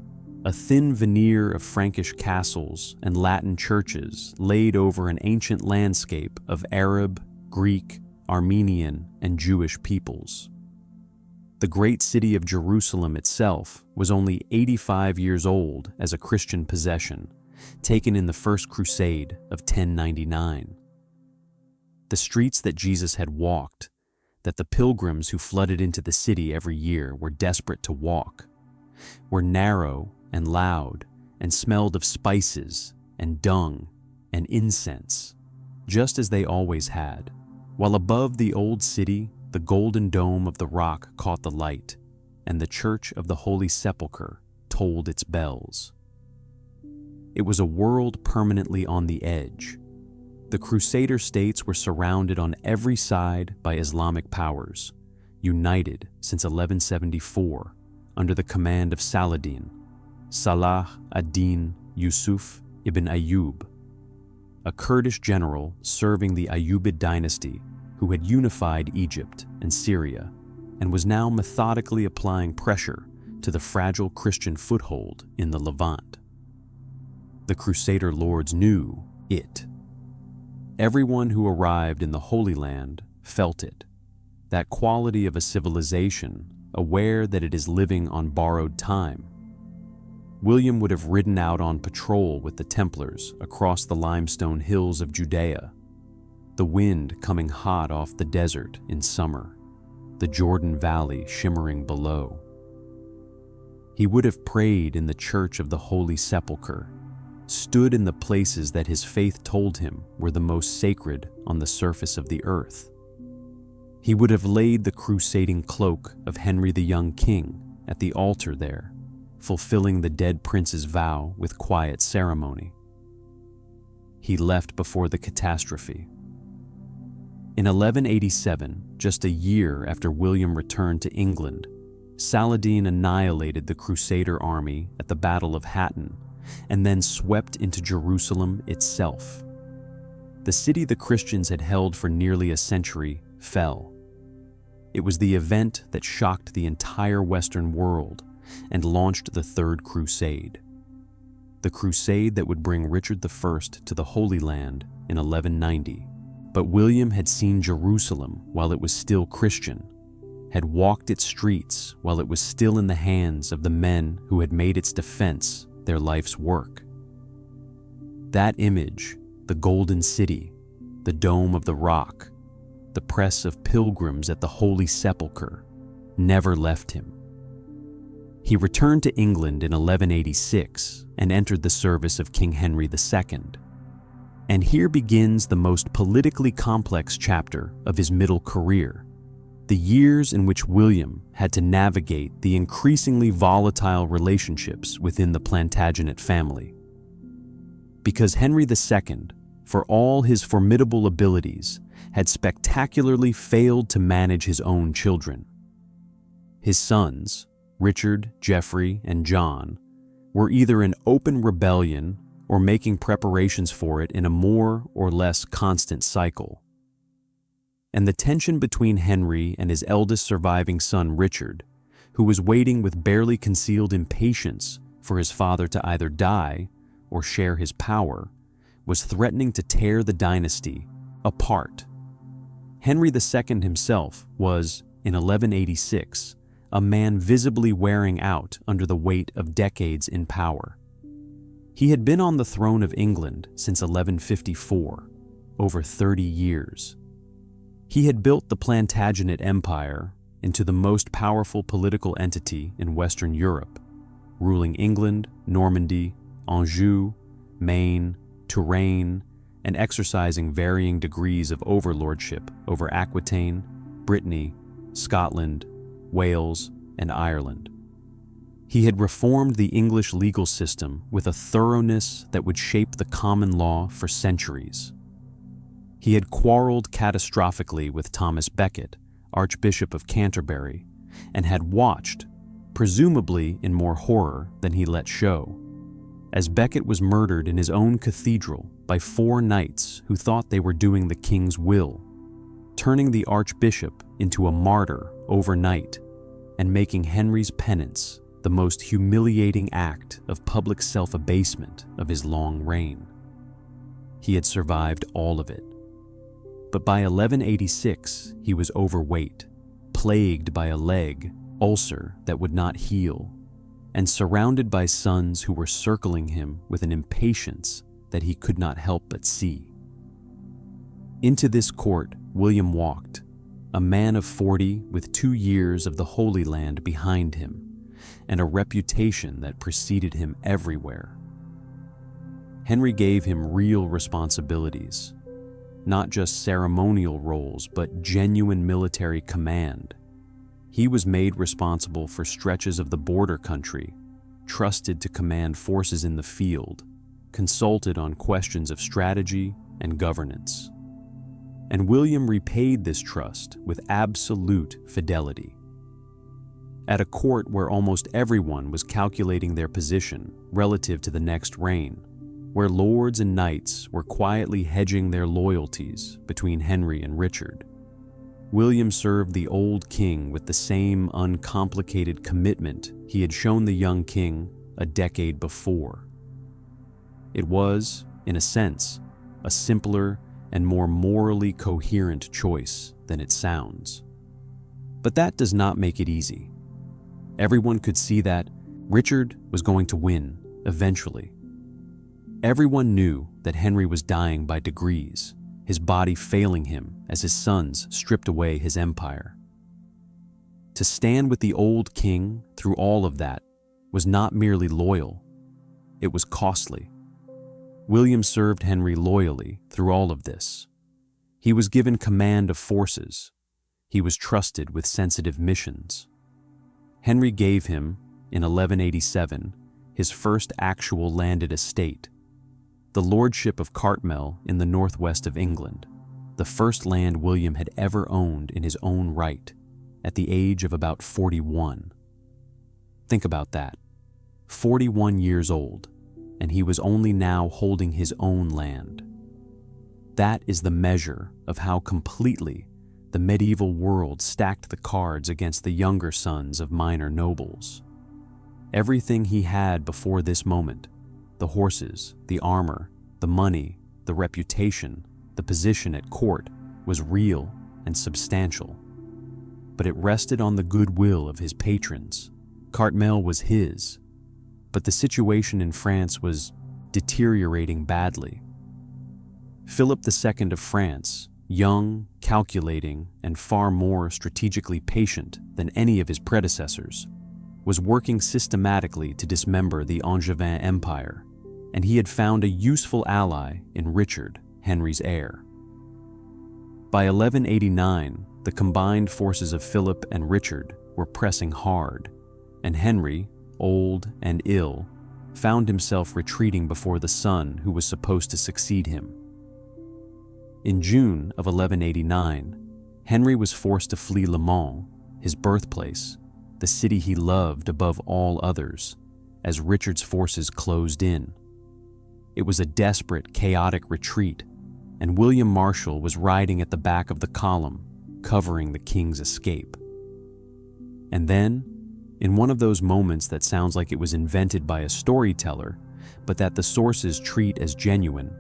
Speaker 1: a thin veneer of Frankish castles and Latin churches laid over an ancient landscape of Arab, Greek, Armenian, and Jewish peoples. The great city of Jerusalem itself was only 85 years old as a Christian possession, taken in the First Crusade of 1099. The streets that Jesus had walked, that the pilgrims who flooded into the city every year were desperate to walk, were narrow and loud and smelled of spices and dung and incense, just as they always had, while above the old city the golden dome of the rock caught the light, and the Church of the Holy Sepulchre tolled its bells. It was a world permanently on the edge. The Crusader states were surrounded on every side by Islamic powers, united since 1174 under the command of Saladin, Salah ad-Din Yusuf ibn Ayyub, a Kurdish general serving the Ayyubid dynasty who had unified Egypt and Syria and was now methodically applying pressure to the fragile Christian foothold in the Levant. The Crusader lords knew it. Everyone who arrived in the Holy Land felt it, that quality of a civilization aware that it is living on borrowed time. William would have ridden out on patrol with the Templars across the limestone hills of Judea, the wind coming hot off the desert in summer, the Jordan Valley shimmering below. He would have prayed in the Church of the Holy Sepulchre, stood in the places that his faith told him were the most sacred on the surface of the earth. He would have laid the crusading cloak of Henry the young king at the altar there, fulfilling the dead prince's vow with quiet ceremony. He left before the catastrophe. In 1187, just a year after William returned to England, Saladin annihilated the Crusader army at the Battle of Hattin and then swept into Jerusalem itself. The city the Christians had held for nearly a century fell. It was the event that shocked the entire Western world and launched the Third Crusade. The crusade that would bring Richard I to the Holy Land in 1190. But William had seen Jerusalem while it was still Christian, had walked its streets while it was still in the hands of the men who had made its defense their life's work. That image, the Golden City, the Dome of the Rock, the press of pilgrims at the Holy Sepulchre, never left him. He returned to England in 1186 and entered the service of King Henry II. And here begins the most politically complex chapter of his middle career, the years in which William had to navigate the increasingly volatile relationships within the Plantagenet family. Because Henry II, for all his formidable abilities, had spectacularly failed to manage his own children. His sons, Richard, Geoffrey, and John, were either in open rebellion or making preparations for it in a more or less constant cycle. And the tension between Henry and his eldest surviving son, Richard, who was waiting with barely concealed impatience for his father to either die or share his power, was threatening to tear the dynasty apart. Henry II himself was, in 1186, a man visibly wearing out under the weight of decades in power. He had been on the throne of England since 1154, over 30 years. He had built the Plantagenet Empire into the most powerful political entity in Western Europe, ruling England, Normandy, Anjou, Maine, Touraine, and exercising varying degrees of overlordship over Aquitaine, Brittany, Scotland, Wales, and Ireland. He had reformed the English legal system with a thoroughness that would shape the common law for centuries. He had quarreled catastrophically with Thomas Becket, Archbishop of Canterbury, and had watched, presumably in more horror than he let show, as Becket was murdered in his own cathedral by 4 knights who thought they were doing the king's will, turning the archbishop into a martyr overnight and making Henry's penance the most humiliating act of public self-abasement of his long reign. He had survived all of it. But by 1186, he was overweight, plagued by a leg ulcer that would not heal, and surrounded by sons who were circling him with an impatience that he could not help but see. Into this court William walked, a man of 40 with 2 years of the Holy Land behind him, and a reputation that preceded him everywhere. Henry gave him real responsibilities, not just ceremonial roles, but genuine military command. He was made responsible for stretches of the border country, trusted to command forces in the field, consulted on questions of strategy and governance. And William repaid this trust with absolute fidelity. At a court where almost everyone was calculating their position relative to the next reign, where lords and knights were quietly hedging their loyalties between Henry and Richard, William served the old king with the same uncomplicated commitment he had shown the young king a decade before. It was, in a sense, a simpler and more morally coherent choice than it sounds. But that does not make it easy. Everyone could see that Richard was going to win eventually. Everyone knew that Henry was dying by degrees, his body failing him as his sons stripped away his empire. To stand with the old king through all of that was not merely loyal, it was costly. William served Henry loyally through all of this. He was given command of forces. He was trusted with sensitive missions. Henry gave him, in 1187, his first actual landed estate, the lordship of Cartmel in the northwest of England, the first land William had ever owned in his own right, at the age of about 41. Think about that. 41 years old, and he was only now holding his own land. That is the measure of how completely the medieval world stacked the cards against the younger sons of minor nobles. Everything he had before this moment, the horses, the armor, the money, the reputation, the position at court, was real and substantial. But it rested on the goodwill of his patrons. Cartmel was his, but the situation in France was deteriorating badly. Philip II of France, young, calculating, and far more strategically patient than any of his predecessors, was working systematically to dismember the Angevin Empire, and he had found a useful ally in Richard, Henry's heir. By 1189, the combined forces of Philip and Richard were pressing hard, and Henry, old and ill, found himself retreating before the son who was supposed to succeed him. In June of 1189, Henry was forced to flee Le Mans, his birthplace, the city he loved above all others, as Richard's forces closed in. It was a desperate, chaotic retreat, and William Marshal was riding at the back of the column, covering the king's escape. And then, in one of those moments that sounds like it was invented by a storyteller, but that the sources treat as genuine,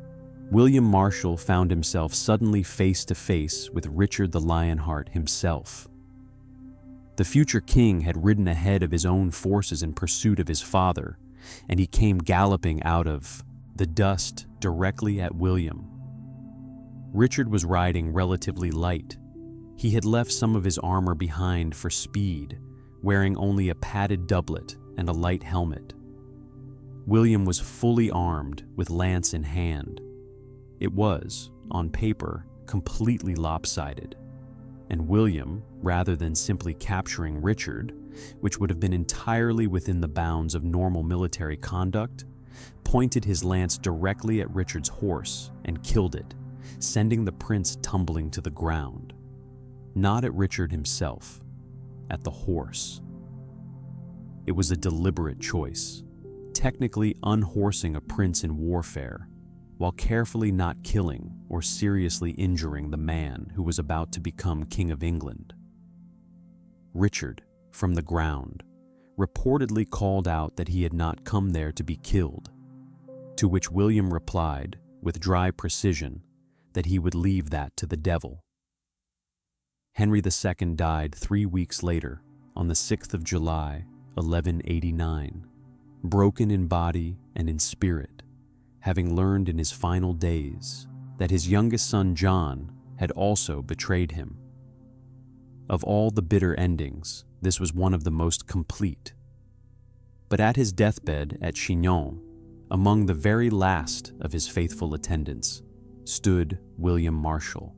Speaker 1: William Marshal found himself suddenly face to face with Richard the Lionheart himself. The future king had ridden ahead of his own forces in pursuit of his father, and he came galloping out of the dust directly at William. Richard was riding relatively light. He had left some of his armor behind for speed, wearing only a padded doublet and a light helmet. William was fully armed with lance in hand. It was, on paper, completely lopsided, and William, rather than simply capturing Richard, which would have been entirely within the bounds of normal military conduct, pointed his lance directly at Richard's horse and killed it, sending the prince tumbling to the ground. Not at Richard himself, at the horse. It was a deliberate choice, technically unhorsing a prince in warfare, while carefully not killing or seriously injuring the man who was about to become King of England. Richard, from the ground, reportedly called out that he had not come there to be killed, to which William replied, with dry precision, that he would leave that to the devil. Henry II died 3 weeks later, on the 6th of July, 1189, broken in body and in spirit, having learned in his final days that his youngest son John had also betrayed him. Of all the bitter endings, this was one of the most complete. But at his deathbed at Chinon, among the very last of his faithful attendants, stood William Marshal.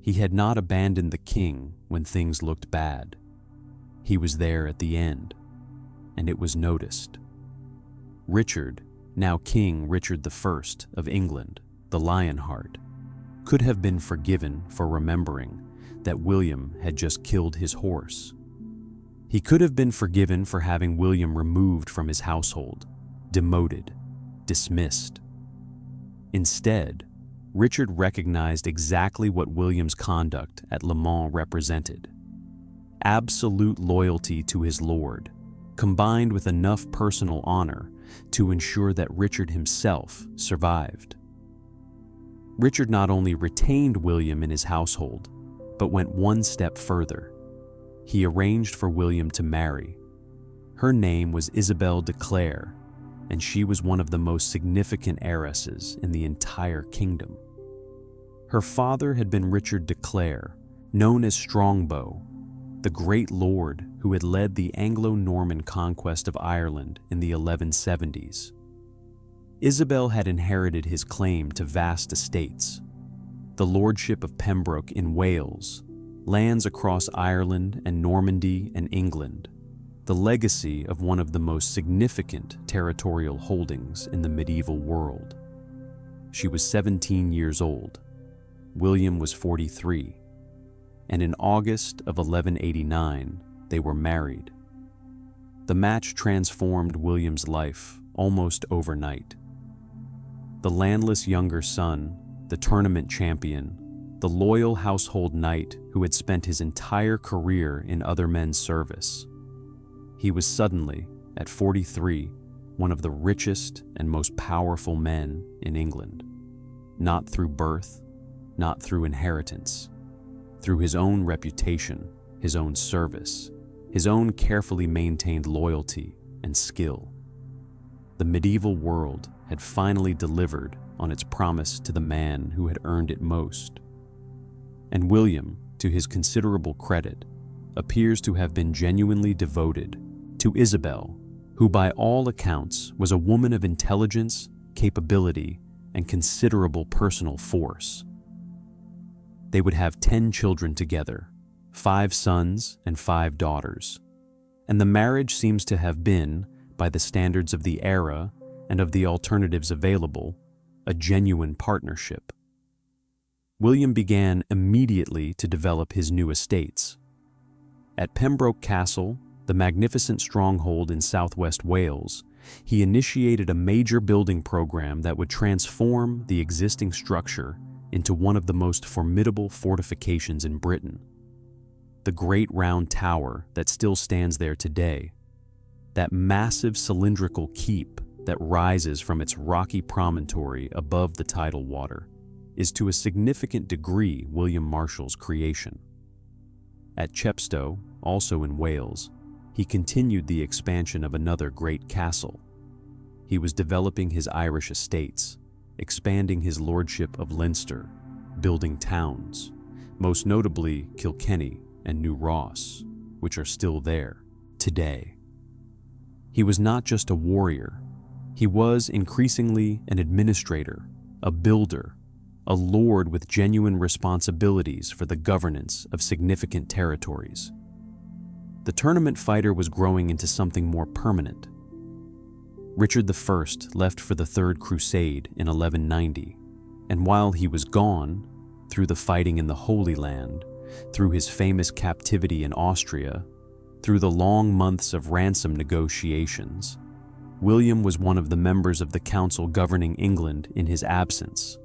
Speaker 1: He had not abandoned the king when things looked bad. He was there at the end, and it was noticed. Richard, now King Richard I of England, the Lionheart, could have been forgiven for remembering that William had just killed his horse. He could have been forgiven for having William removed from his household, demoted, dismissed. Instead, Richard recognized exactly what William's conduct at Le Mans represented: absolute loyalty to his lord, combined with enough personal honor to ensure that Richard himself survived. Richard not only retained William in his household, but went one step further. He arranged for William to marry. Her name was Isabel de Clare, and she was one of the most significant heiresses in the entire kingdom. Her father had been Richard de Clare, known as Strongbow, the great lord who had led the Anglo-Norman conquest of Ireland in the 1170s. Isabel had inherited his claim to vast estates, the lordship of Pembroke in Wales, lands across Ireland and Normandy and England, the legacy of one of the most significant territorial holdings in the medieval world. She was 17 years old. William was 43. And in August of 1189, they were married. The match transformed William's life almost overnight. The landless younger son, the tournament champion, the loyal household knight who had spent his entire career in other men's service. He was suddenly, at 43, one of the richest and most powerful men in England. Not through birth, not through inheritance, through his own reputation, his own service, his own carefully maintained loyalty and skill. The medieval world had finally delivered on its promise to the man who had earned it most. And William, to his considerable credit, appears to have been genuinely devoted to Isabel, who by all accounts was a woman of intelligence, capability, and considerable personal force. They would have 10 children together, 5 sons and 5 daughters, and the marriage seems to have been, by the standards of the era and of the alternatives available, a genuine partnership. William began immediately to develop his new estates. At Pembroke Castle, the magnificent stronghold in southwest Wales, he initiated a major building program that would transform the existing structure into one of the most formidable fortifications in Britain. The Great Round Tower that still stands there today, that massive cylindrical keep that rises from its rocky promontory above the tidal water, is to a significant degree William Marshal's creation. At Chepstow, also in Wales, he continued the expansion of another great castle. He was developing his Irish estates, expanding his lordship of Leinster, building towns, most notably Kilkenny and New Ross, which are still there today. He was not just a warrior. He was increasingly an administrator, a builder, a lord with genuine responsibilities for the governance of significant territories. The tournament fighter was growing into something more permanent. Richard I left for the Third Crusade in 1190, and while he was gone, through the fighting in the Holy Land, through his famous captivity in Austria, through the long months of ransom negotiations, William was one of the members of the council governing England in his absence.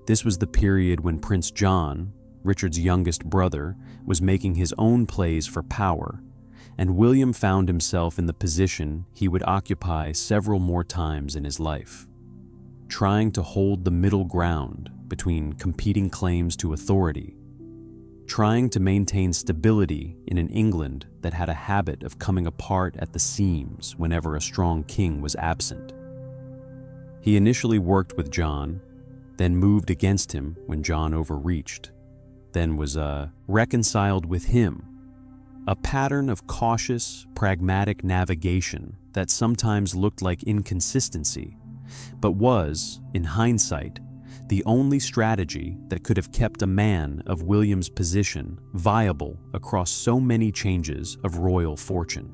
Speaker 1: This was the period when Prince John, Richard's youngest brother, was making his own plays for power, and William found himself in the position he would occupy several more times in his life, trying to hold the middle ground between competing claims to authority, trying to maintain stability in an England that had a habit of coming apart at the seams whenever a strong king was absent. He initially worked with John, then moved against him when John overreached, then was reconciled with him, a pattern of cautious, pragmatic navigation that sometimes looked like inconsistency, but was, in hindsight, the only strategy that could have kept a man of William's position viable across so many changes of royal fortune.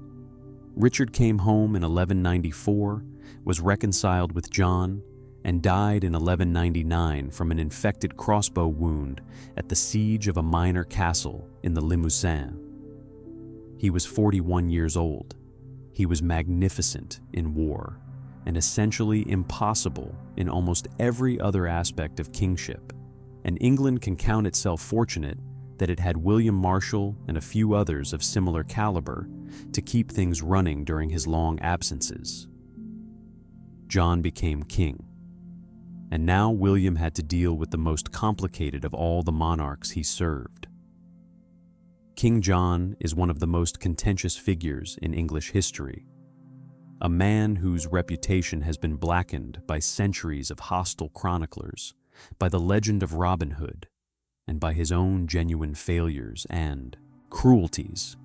Speaker 1: Richard came home in 1194, was reconciled with John, and died in 1199 from an infected crossbow wound at the siege of a minor castle in the Limousin. He was 41 years old. He was magnificent in war, and essentially impossible in almost every other aspect of kingship, and England can count itself fortunate that it had William Marshal and a few others of similar caliber to keep things running during his long absences. John became king, and now William had to deal with the most complicated of all the monarchs he served. King John is one of the most contentious figures in English history, a man whose reputation has been blackened by centuries of hostile chroniclers, by the legend of Robin Hood, and by his own genuine failures and cruelties,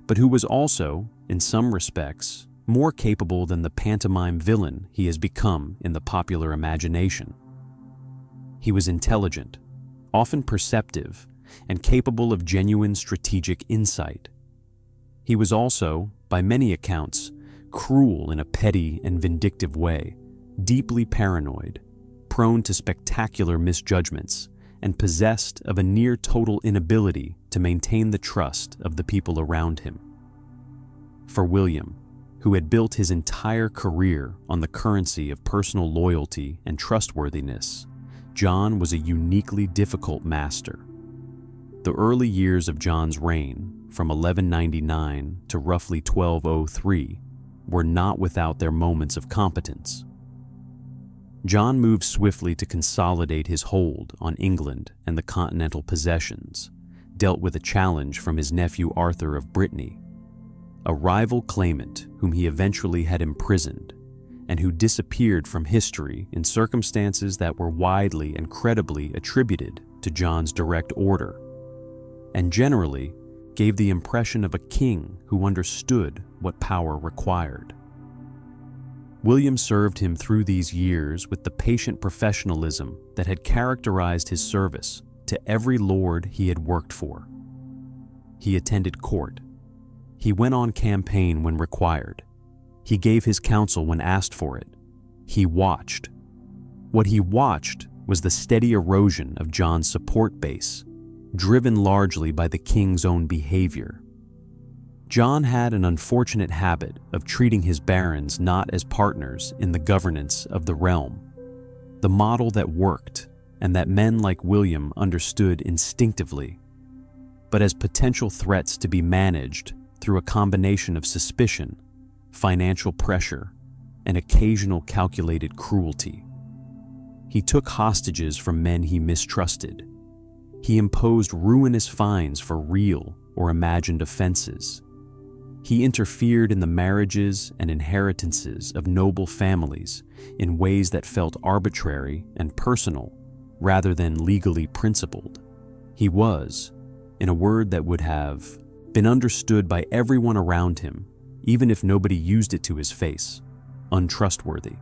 Speaker 1: but who was also, in some respects, more capable than the pantomime villain he has become in the popular imagination. He was intelligent, often perceptive, and capable of genuine strategic insight. He was also, by many accounts, cruel in a petty and vindictive way, deeply paranoid, prone to spectacular misjudgments, and possessed of a near-total inability to maintain the trust of the people around him. For William, who had built his entire career on the currency of personal loyalty and trustworthiness, John was a uniquely difficult master. The early years of John's reign, from 1199 to roughly 1203, were not without their moments of competence. John moved swiftly to consolidate his hold on England and the continental possessions, dealt with a challenge from his nephew Arthur of Brittany, a rival claimant whom he eventually had imprisoned, and who disappeared from history in circumstances that were widely and credibly attributed to John's direct order, and generally gave the impression of a king who understood what power required. William served him through these years with the patient professionalism that had characterized his service to every lord he had worked for. He attended court. He went on campaign when required. He gave his counsel when asked for it. He watched. What he watched was the steady erosion of John's support base, driven largely by the king's own behavior. John had an unfortunate habit of treating his barons not as partners in the governance of the realm, the model that worked and that men like William understood instinctively, but as potential threats to be managed through a combination of suspicion, financial pressure, and occasional calculated cruelty. He took hostages from men he mistrusted. He imposed ruinous fines for real or imagined offenses. He interfered in the marriages and inheritances of noble families in ways that felt arbitrary and personal rather than legally principled. He was, in a word that would have been understood by everyone around him, even if nobody used it to his face, untrustworthy.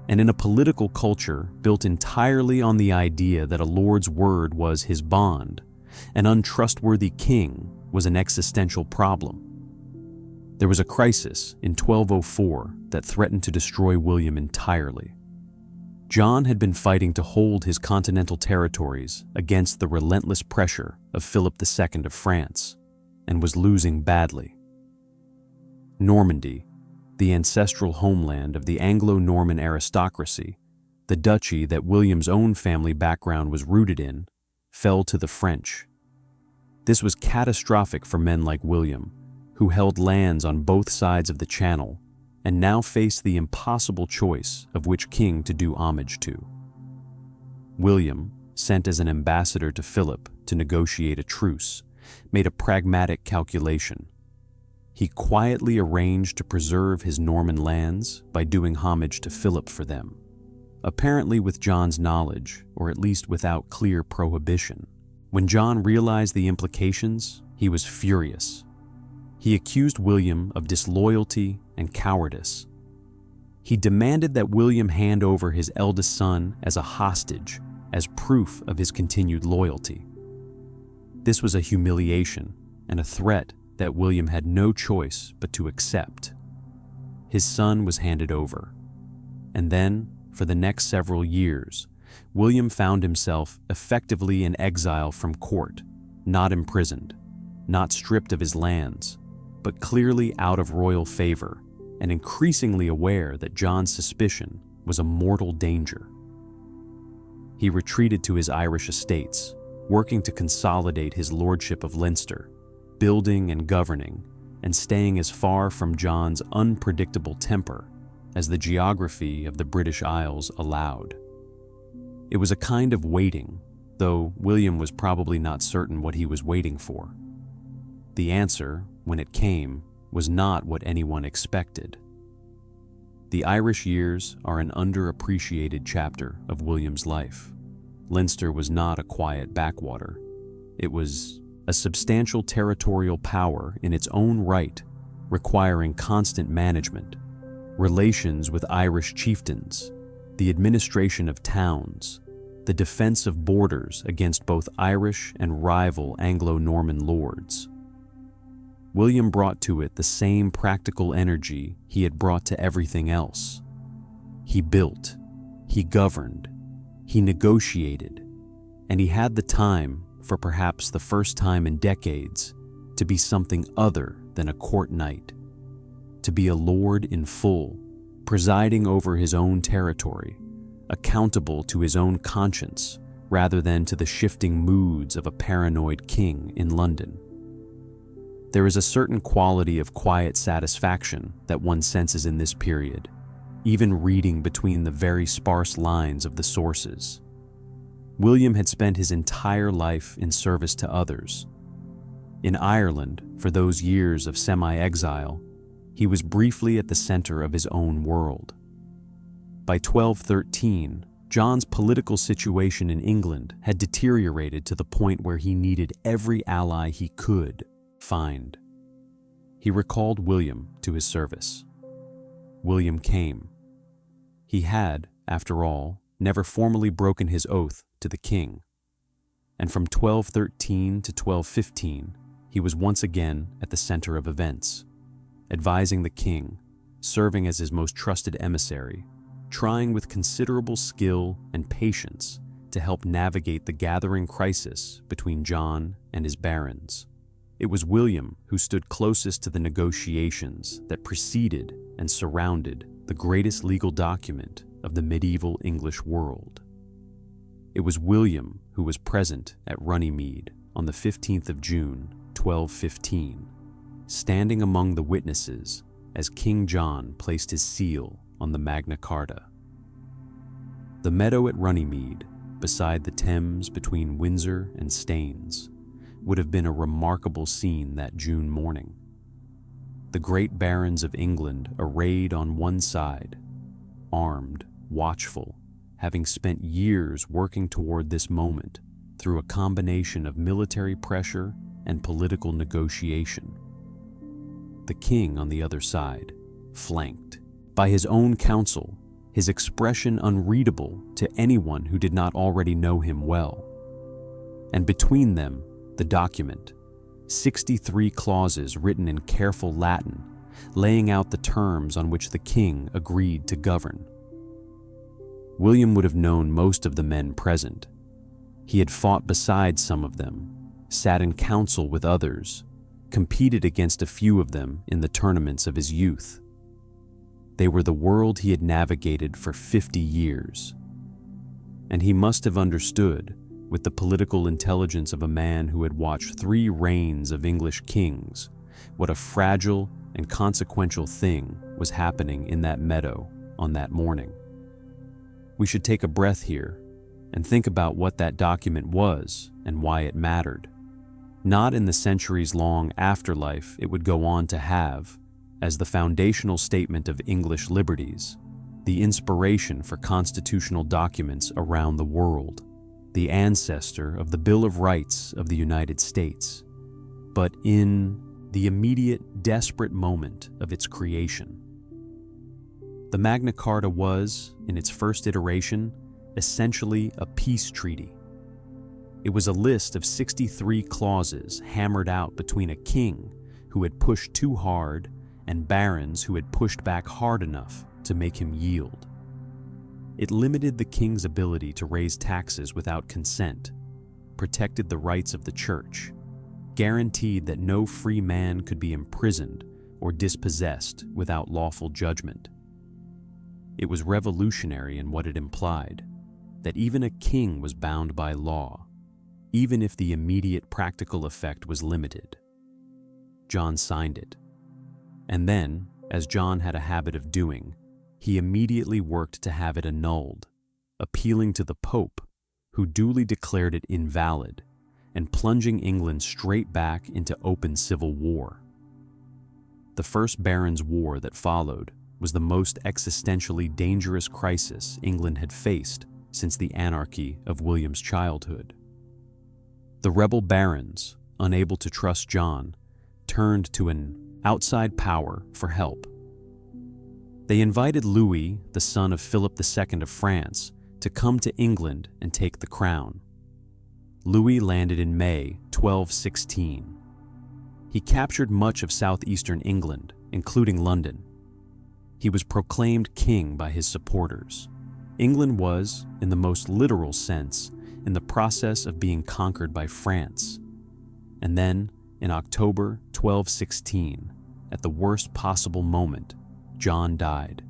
Speaker 1: And in a political culture built entirely on the idea that a lord's word was his bond, an untrustworthy king was an existential problem. There was a crisis in 1204 that threatened to destroy William entirely. John had been fighting to hold his continental territories against the relentless pressure of Philip II of France, and was losing badly. Normandy, the ancestral homeland of the Anglo-Norman aristocracy, the duchy that William's own family background was rooted in, fell to the French. This was catastrophic for men like William, who held lands on both sides of the Channel and now faced the impossible choice of which king to do homage to. William, sent as an ambassador to Philip to negotiate a truce, made a pragmatic calculation. He quietly arranged to preserve his Norman lands by doing homage to Philip for them, apparently with John's knowledge, or at least without clear prohibition. When John realized the implications, he was furious. He accused William of disloyalty and cowardice. He demanded that William hand over his eldest son as a hostage, as proof of his continued loyalty. This was a humiliation and a threat that William had no choice but to accept. His son was handed over. And then, for the next several years, William found himself effectively in exile from court, not imprisoned, not stripped of his lands, but clearly out of royal favor and increasingly aware that John's suspicion was a mortal danger. He retreated to his Irish estates, working to consolidate his lordship of Leinster, building and governing, and staying as far from John's unpredictable temper as the geography of the British Isles allowed. It was a kind of waiting, though William was probably not certain what he was waiting for. The answer, when it came, was not what anyone expected. The Irish years are an underappreciated chapter of William's life. Leinster was not a quiet backwater. It was a substantial territorial power in its own right, requiring constant management, relations with Irish chieftains, the administration of towns, the defense of borders against both Irish and rival Anglo-Norman lords. William brought to it the same practical energy he had brought to everything else. He built, he governed, he negotiated, and he had the time, for perhaps the first time in decades, to be something other than a court knight, to be a lord in full, presiding over his own territory, accountable to his own conscience rather than to the shifting moods of a paranoid king in London. There is a certain quality of quiet satisfaction that one senses in this period, even reading between the very sparse lines of the sources. William had spent his entire life in service to others. In Ireland, for those years of semi-exile, he was briefly at the center of his own world. By 1213, John's political situation in England had deteriorated to the point where he needed every ally he could find. He recalled William to his service. William came. He had, after all, never formally broken his oath to the king. And from 1213 to 1215, he was once again at the center of events, advising the king, serving as his most trusted emissary, trying with considerable skill and patience to help navigate the gathering crisis between John and his barons. It was William who stood closest to the negotiations that preceded and surrounded the greatest legal document of the medieval English world. It was William who was present at Runnymede on the 15th of June, 1215, standing among the witnesses as King John placed his seal on the Magna Carta. The meadow at Runnymede, beside the Thames between Windsor and Staines, would have been a remarkable scene that June morning. The great barons of England arrayed on one side, armed, watchful, having spent years working toward this moment through a combination of military pressure and political negotiation. The king on the other side, flanked by his own council, his expression unreadable to anyone who did not already know him well. And between them, the document, 63 clauses written in careful Latin, laying out the terms on which the king agreed to govern. William would have known most of the men present. He had fought beside some of them, sat in council with others, competed against a few of them in the tournaments of his youth. They were the world he had navigated for 50 years. And he must have understood, with the political intelligence of a man who had watched 3 reigns of English kings, what a fragile and consequential thing was happening in that meadow on that morning. We should take a breath here and think about what that document was and why it mattered, not in the centuries-long afterlife it would go on to have as the foundational statement of English liberties, the inspiration for constitutional documents around the world, the ancestor of the Bill of Rights of the United States, but in the immediate, desperate moment of its creation. The Magna Carta was, in its first iteration, essentially a peace treaty. It was a list of 63 clauses hammered out between a king who had pushed too hard and barons who had pushed back hard enough to make him yield. It limited the king's ability to raise taxes without consent, protected the rights of the church, guaranteed that no free man could be imprisoned or dispossessed without lawful judgment. It was revolutionary in what it implied, that even a king was bound by law, even if the immediate practical effect was limited. John signed it. And then, as John had a habit of doing, he immediately worked to have it annulled, appealing to the Pope, who duly declared it invalid, and plunging England straight back into open civil war. The First Barons' War that followed was the most existentially dangerous crisis England had faced since the anarchy of William's childhood. The rebel barons, unable to trust John, turned to an outside power for help. They invited Louis, the son of Philip II of France, to come to England and take the crown. Louis landed in May 1216. He captured much of southeastern England, including London. He was proclaimed king by his supporters. England was, in the most literal sense, in the process of being conquered by France. And then, in October 1216, at the worst possible moment, John died.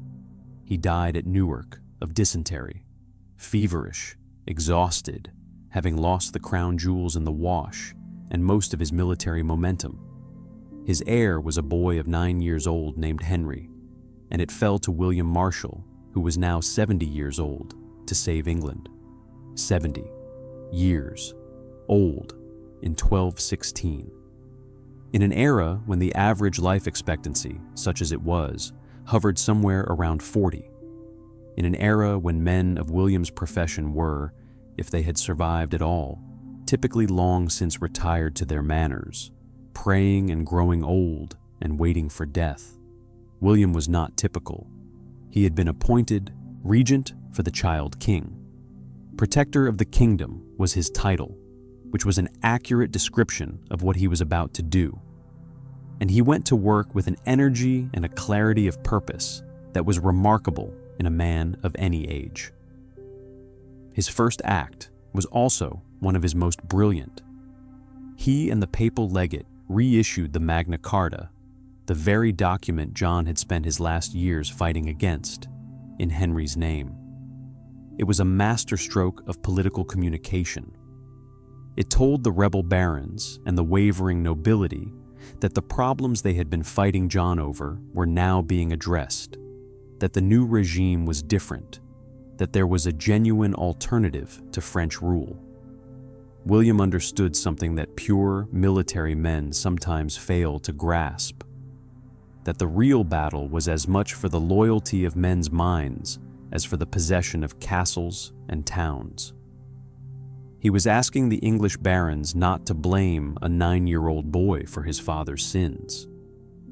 Speaker 1: He died at Newark of dysentery, feverish, exhausted, having lost the crown jewels in the wash and most of his military momentum. His heir was a boy of 9 years old named Henry, and it fell to William Marshal, who was now 70 years old, to save England. 70 years old in 1216. In an era when the average life expectancy, such as it was, hovered somewhere around 40. In an era when men of William's profession were, if they had survived at all, typically long since retired to their manors, praying and growing old and waiting for death. William was not typical. He had been appointed regent for the child king. Protector of the kingdom was his title, which was an accurate description of what he was about to do. and he went to work with an energy and a clarity of purpose that was remarkable in a man of any age. His first act was also one of his most brilliant. He and the papal legate reissued the Magna Carta, the very document John had spent his last years fighting against, in Henry's name. It was a masterstroke of political communication. It told the rebel barons and the wavering nobility that the problems they had been fighting John over were now being addressed, that the new regime was different, that there was a genuine alternative to French rule. William understood something that pure military men sometimes fail to grasp, that the real battle was as much for the loyalty of men's minds as for the possession of castles and towns. He was asking the English barons not to blame a 9-year-old boy for his father's sins,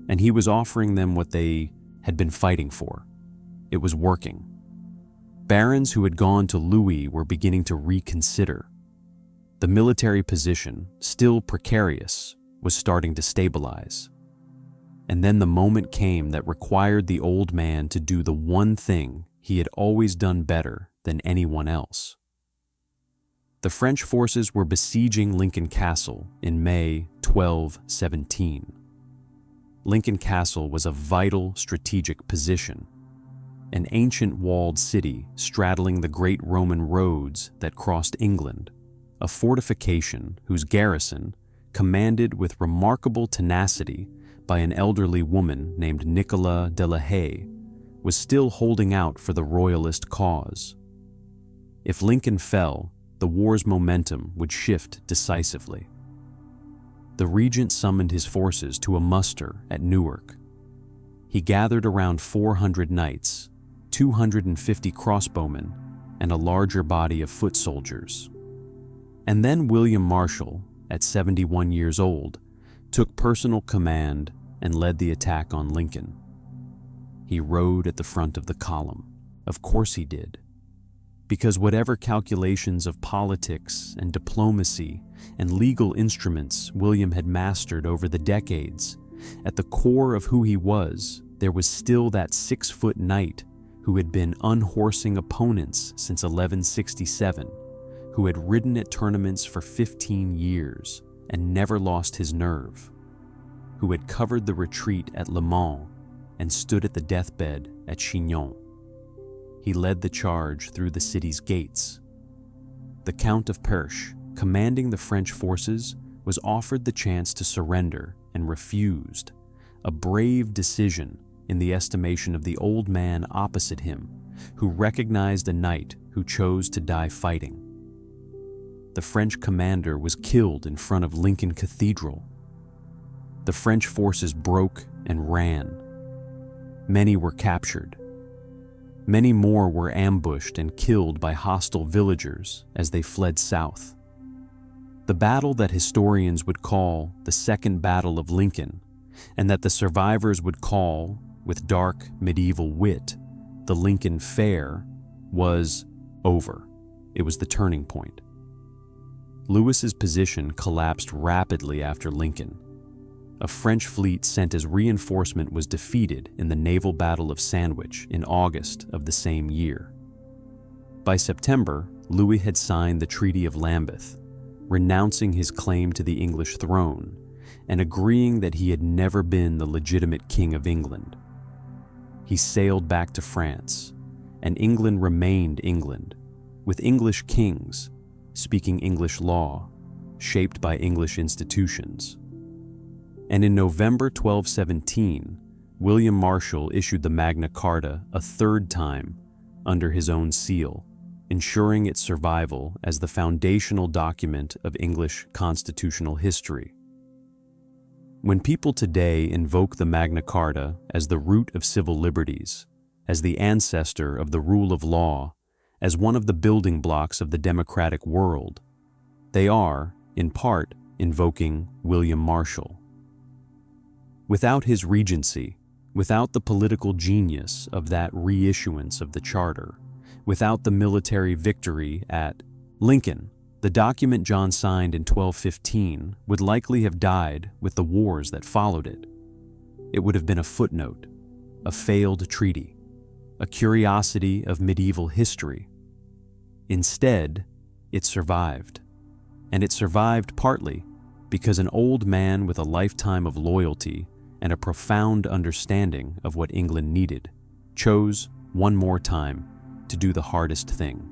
Speaker 1: and he was offering them what they had been fighting for. It was working. Barons who had gone to Louis were beginning to reconsider. The military position, still precarious, was starting to stabilize. And then the moment came that required the old man to do the one thing he had always done better than anyone else. The French forces were besieging Lincoln Castle in May 1217. Lincoln Castle was a vital strategic position, an ancient walled city straddling the great Roman roads that crossed England, a fortification whose garrison, commanded with remarkable tenacity by an elderly woman named Nicola de la Haye, was still holding out for the royalist cause. If Lincoln fell, the war's momentum would shift decisively. The regent summoned his forces to a muster at Newark. He gathered around 400 knights, 250 crossbowmen, and a larger body of foot soldiers. And then William Marshal, at 71 years old, took personal command and led the attack on Lincoln. He rode at the front of the column. Of course he did. Because whatever calculations of politics and diplomacy and legal instruments William had mastered over the decades, at the core of who he was, there was still that 6-foot knight who had been unhorsing opponents since 1167, who had ridden at tournaments for 15 years and never lost his nerve, who had covered the retreat at Le Mans and stood at the deathbed at Chinon. He led the charge through the city's gates. The Count of Perche, commanding the French forces, was offered the chance to surrender and refused, a brave decision in the estimation of the old man opposite him, who recognized a knight who chose to die fighting. The French commander was killed in front of Lincoln Cathedral. The French forces broke and ran. Many were captured. Many more were ambushed and killed by hostile villagers as they fled south. The battle that historians would call the Second Battle of Lincoln, and that the survivors would call, with dark medieval wit, the Lincoln Fair, was over. It was the turning point. Lewis's position collapsed rapidly after Lincoln. A French fleet sent as reinforcement was defeated in the naval battle of Sandwich in August of the same year. By September, Louis had signed the Treaty of Lambeth, renouncing his claim to the English throne and agreeing that he had never been the legitimate king of England. He sailed back to France, and England remained England, with English kings, speaking English law, shaped by English institutions. And in November 1217, William Marshal issued the Magna Carta a third time under his own seal, ensuring its survival as the foundational document of English constitutional history. When people today invoke the Magna Carta as the root of civil liberties, as the ancestor of the rule of law, as one of the building blocks of the democratic world, they are, in part, invoking William Marshal. Without his regency, without the political genius of that reissuance of the charter, without the military victory at Lincoln, the document John signed in 1215 would likely have died with the wars that followed it. it would have been a footnote, a failed treaty, a curiosity of medieval history. Instead, it survived. And it survived partly because an old man with a lifetime of loyalty and a profound understanding of what England needed chose, one more time, to do the hardest thing.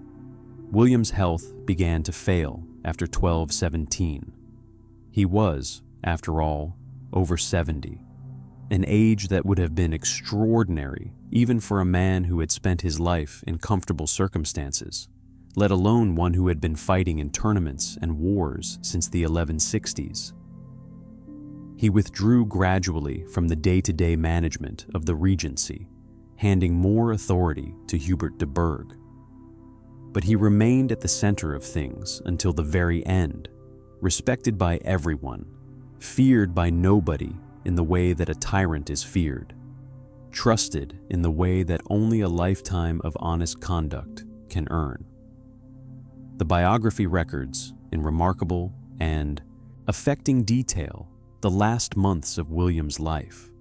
Speaker 1: William's health began to fail after 1217. He was, after all, over 70, an age that would have been extraordinary even for a man who had spent his life in comfortable circumstances, let alone one who had been fighting in tournaments and wars since the 1160s. He withdrew gradually from the day-to-day management of the regency, handing more authority to Hubert de Burgh. But he remained at the center of things until the very end, respected by everyone, feared by nobody in the way that a tyrant is feared, trusted in the way that only a lifetime of honest conduct can earn. The biography records, in remarkable and affecting detail, the last months of William's life.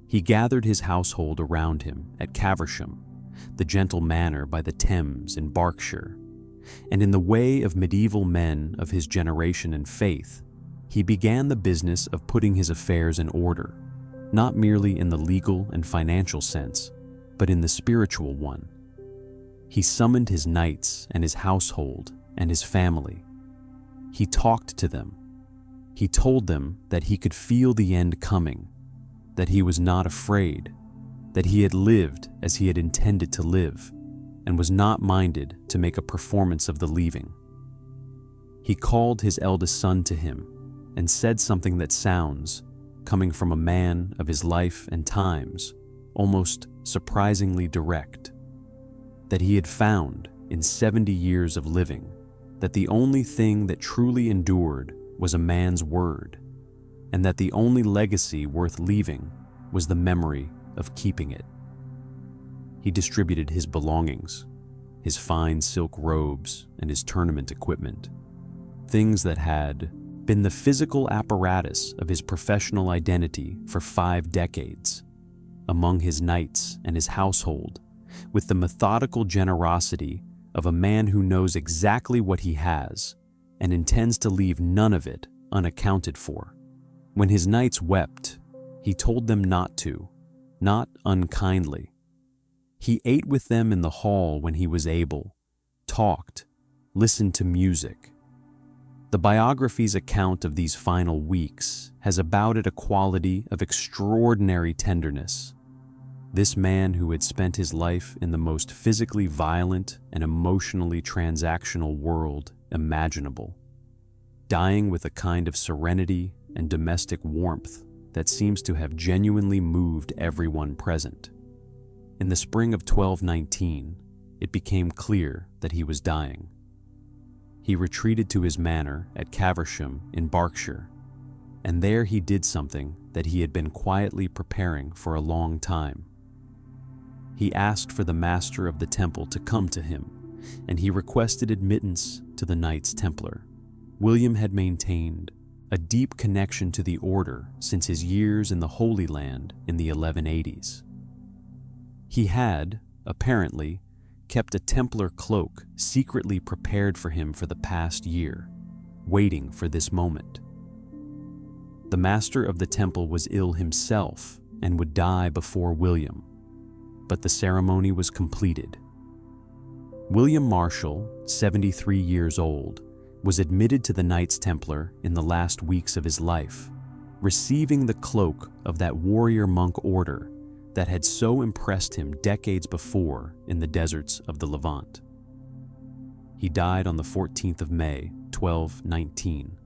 Speaker 1: He gathered his household around him at Caversham, the gentle manor by the Thames in Berkshire, and in the way of medieval men of his generation and faith, he began the business of putting his affairs in order, not merely in the legal and financial sense, but in the spiritual one. He summoned his knights and his household and his family. He talked to them. He told them that he could feel the end coming, that he was not afraid, that he had lived as he had intended to live, and was not minded to make a performance of the leaving. He called his eldest son to him and said something that sounds, coming from a man of his life and times, almost surprisingly direct. That he had found, in 70 years of living, that the only thing that truly endured was a man's word, and that the only legacy worth leaving was the memory of keeping it. He distributed his belongings, his fine silk robes and his tournament equipment, things that had been the physical apparatus of his professional identity for 5 decades, among his knights and his household, with the methodical generosity of a man who knows exactly what he has and intends to leave none of it unaccounted for. When his knights wept, he told them not to, not unkindly. He ate with them in the hall when he was able, talked, listened to music. The biography's account of these final weeks has about it a quality of extraordinary tenderness. This man who had spent his life in the most physically violent and emotionally transactional world imaginable, dying with a kind of serenity and domestic warmth that seems to have genuinely moved everyone present. In the spring of 1219, it became clear that he was dying. He retreated to his manor at Caversham in Berkshire, and there he did something that he had been quietly preparing for a long time. He asked for the master of the temple to come to him, and he requested admittance to the Knights Templar. William had maintained a deep connection to the order since his years in the Holy Land in the 1180s. He had, apparently, kept a Templar cloak secretly prepared for him for the past year, waiting for this moment. The master of the temple was ill himself and would die before William, but the ceremony was completed. William Marshal, 73 years old, was admitted to the Knights Templar in the last weeks of his life, receiving the cloak of that warrior monk order that had so impressed him decades before in the deserts of the Levant. He died on the 14th of May, 1219.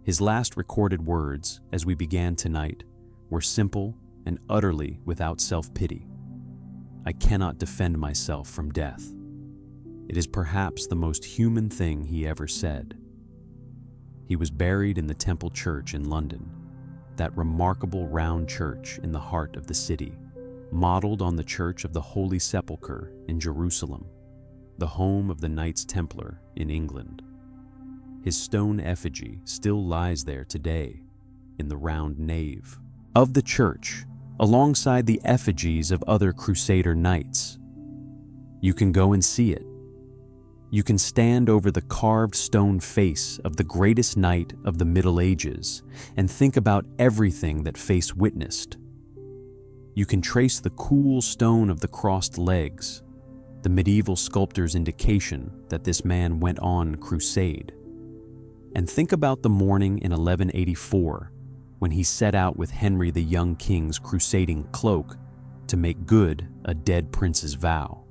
Speaker 1: His last recorded words, as we began tonight, were simple and utterly without self-pity. I cannot defend myself from death. It is perhaps the most human thing he ever said. He was buried in the Temple Church in London, that remarkable round church in the heart of the city, modeled on the Church of the Holy Sepulchre in Jerusalem, the home of the Knights Templar in England. His stone effigy still lies there today in the round nave of the church, alongside the effigies of other Crusader knights. You can go and see it. You can stand over the carved stone face of the greatest knight of the Middle Ages and think about everything that face witnessed. You can trace the cool stone of the crossed legs, the medieval sculptor's indication that this man went on crusade. And think about the morning in 1184 when he set out with Henry the young king's crusading cloak to make good a dead prince's vow.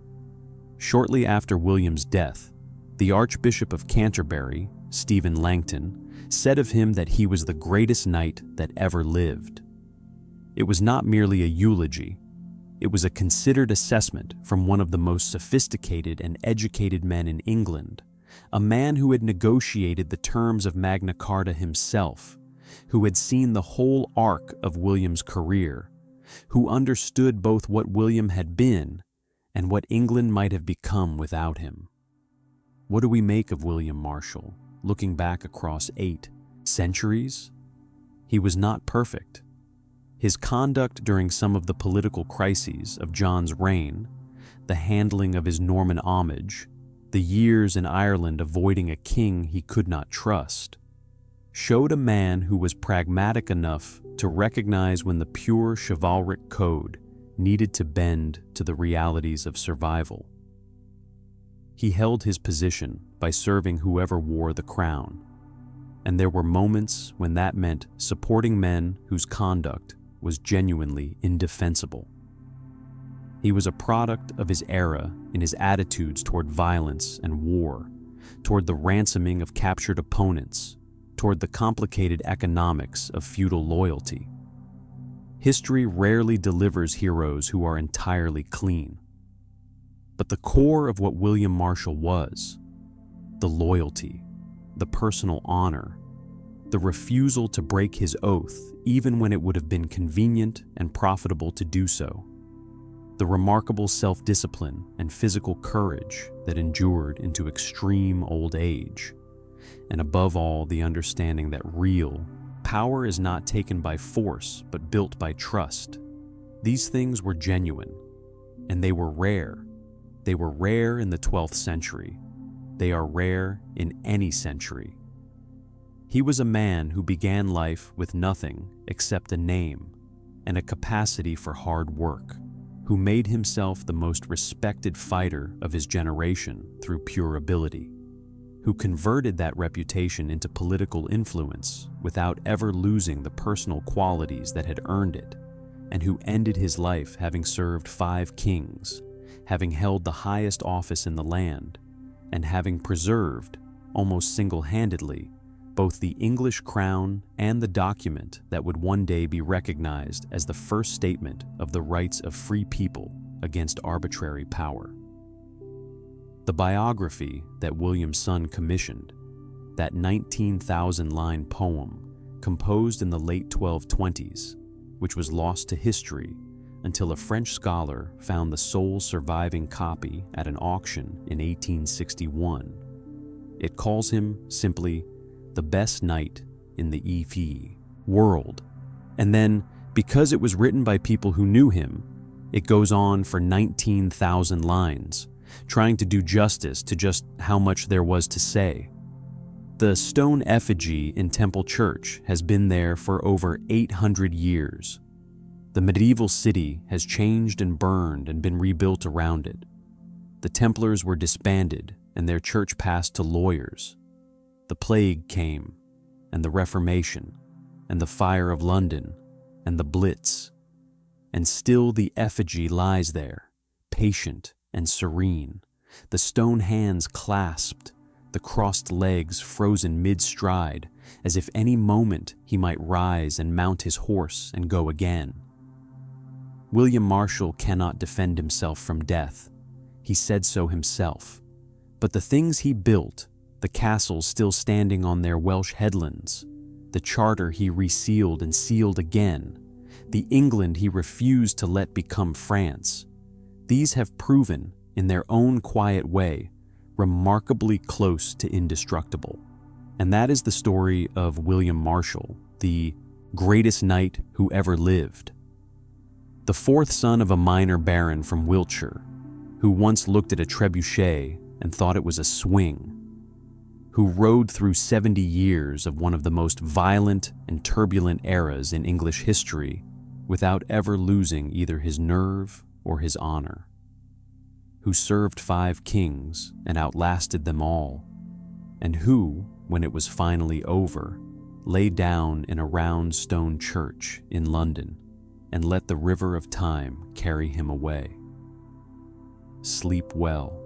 Speaker 1: Shortly after William's death, the Archbishop of Canterbury, Stephen Langton, said of him that he was the greatest knight that ever lived. It was not merely a eulogy, it was a considered assessment from one of the most sophisticated and educated men in England, a man who had negotiated the terms of Magna Carta himself, who had seen the whole arc of William's career, who understood both what William had been and what England might have become without him. What do we make of William Marshal, looking back across 8 centuries? He was not perfect. His conduct during some of the political crises of John's reign, the handling of his Norman homage, the years in Ireland avoiding a king he could not trust, showed a man who was pragmatic enough to recognize when the pure chivalric code needed to bend to the realities of survival. He held his position by serving whoever wore the crown, and there were moments when that meant supporting men whose conduct was genuinely indefensible. He was a product of his era in his attitudes toward violence and war, toward the ransoming of captured opponents, toward the complicated economics of feudal loyalty. History rarely delivers heroes who are entirely clean. But the core of what William Marshal was, the loyalty, the personal honor, the refusal to break his oath even when it would have been convenient and profitable to do so, the remarkable self-discipline and physical courage that endured into extreme old age, and above all, the understanding that real power is not taken by force but built by trust. These things were genuine, and they were rare. They were rare in the 12th century. They are rare in any century. He was a man who began life with nothing except a name and a capacity for hard work, who made himself the most respected fighter of his generation through pure ability, who converted that reputation into political influence without ever losing the personal qualities that had earned it, and who ended his life having served 5 kings, having held the highest office in the land, and having preserved, almost single-handedly, both the English crown and the document that would one day be recognized as the first statement of the rights of free people against arbitrary power. The biography that William's son commissioned, that 19,000-line poem composed in the late 1220s, which was lost to history until a French scholar found the sole surviving copy at an auction in 1861. It calls him simply the best knight in the EV world. And then, because it was written by people who knew him, it goes on for 19,000 lines, trying to do justice to just how much there was to say. The stone effigy in Temple Church has been there for over 800 years. The medieval city has changed and burned and been rebuilt around it. The Templars were disbanded and their church passed to lawyers. The plague came, and the Reformation, and the fire of London, and the Blitz. And still the effigy lies there, patient and serene, the stone hands clasped, the crossed legs frozen mid-stride, as if any moment he might rise and mount his horse and go again. William Marshal cannot defend himself from death. He said so himself. But the things he built, the castles still standing on their Welsh headlands, the charter he resealed and sealed again, the England he refused to let become France, these have proven, in their own quiet way, remarkably close to indestructible. And that is the story of William Marshal, the greatest knight who ever lived. The fourth son of a minor baron from Wiltshire, who once looked at a trebuchet and thought it was a swing, who rode through 70 years of one of the most violent and turbulent eras in English history without ever losing either his nerve or his honor, who served 5 kings and outlasted them all, and who, when it was finally over, lay down in a round stone church in London and let the river of time carry him away. Sleep well.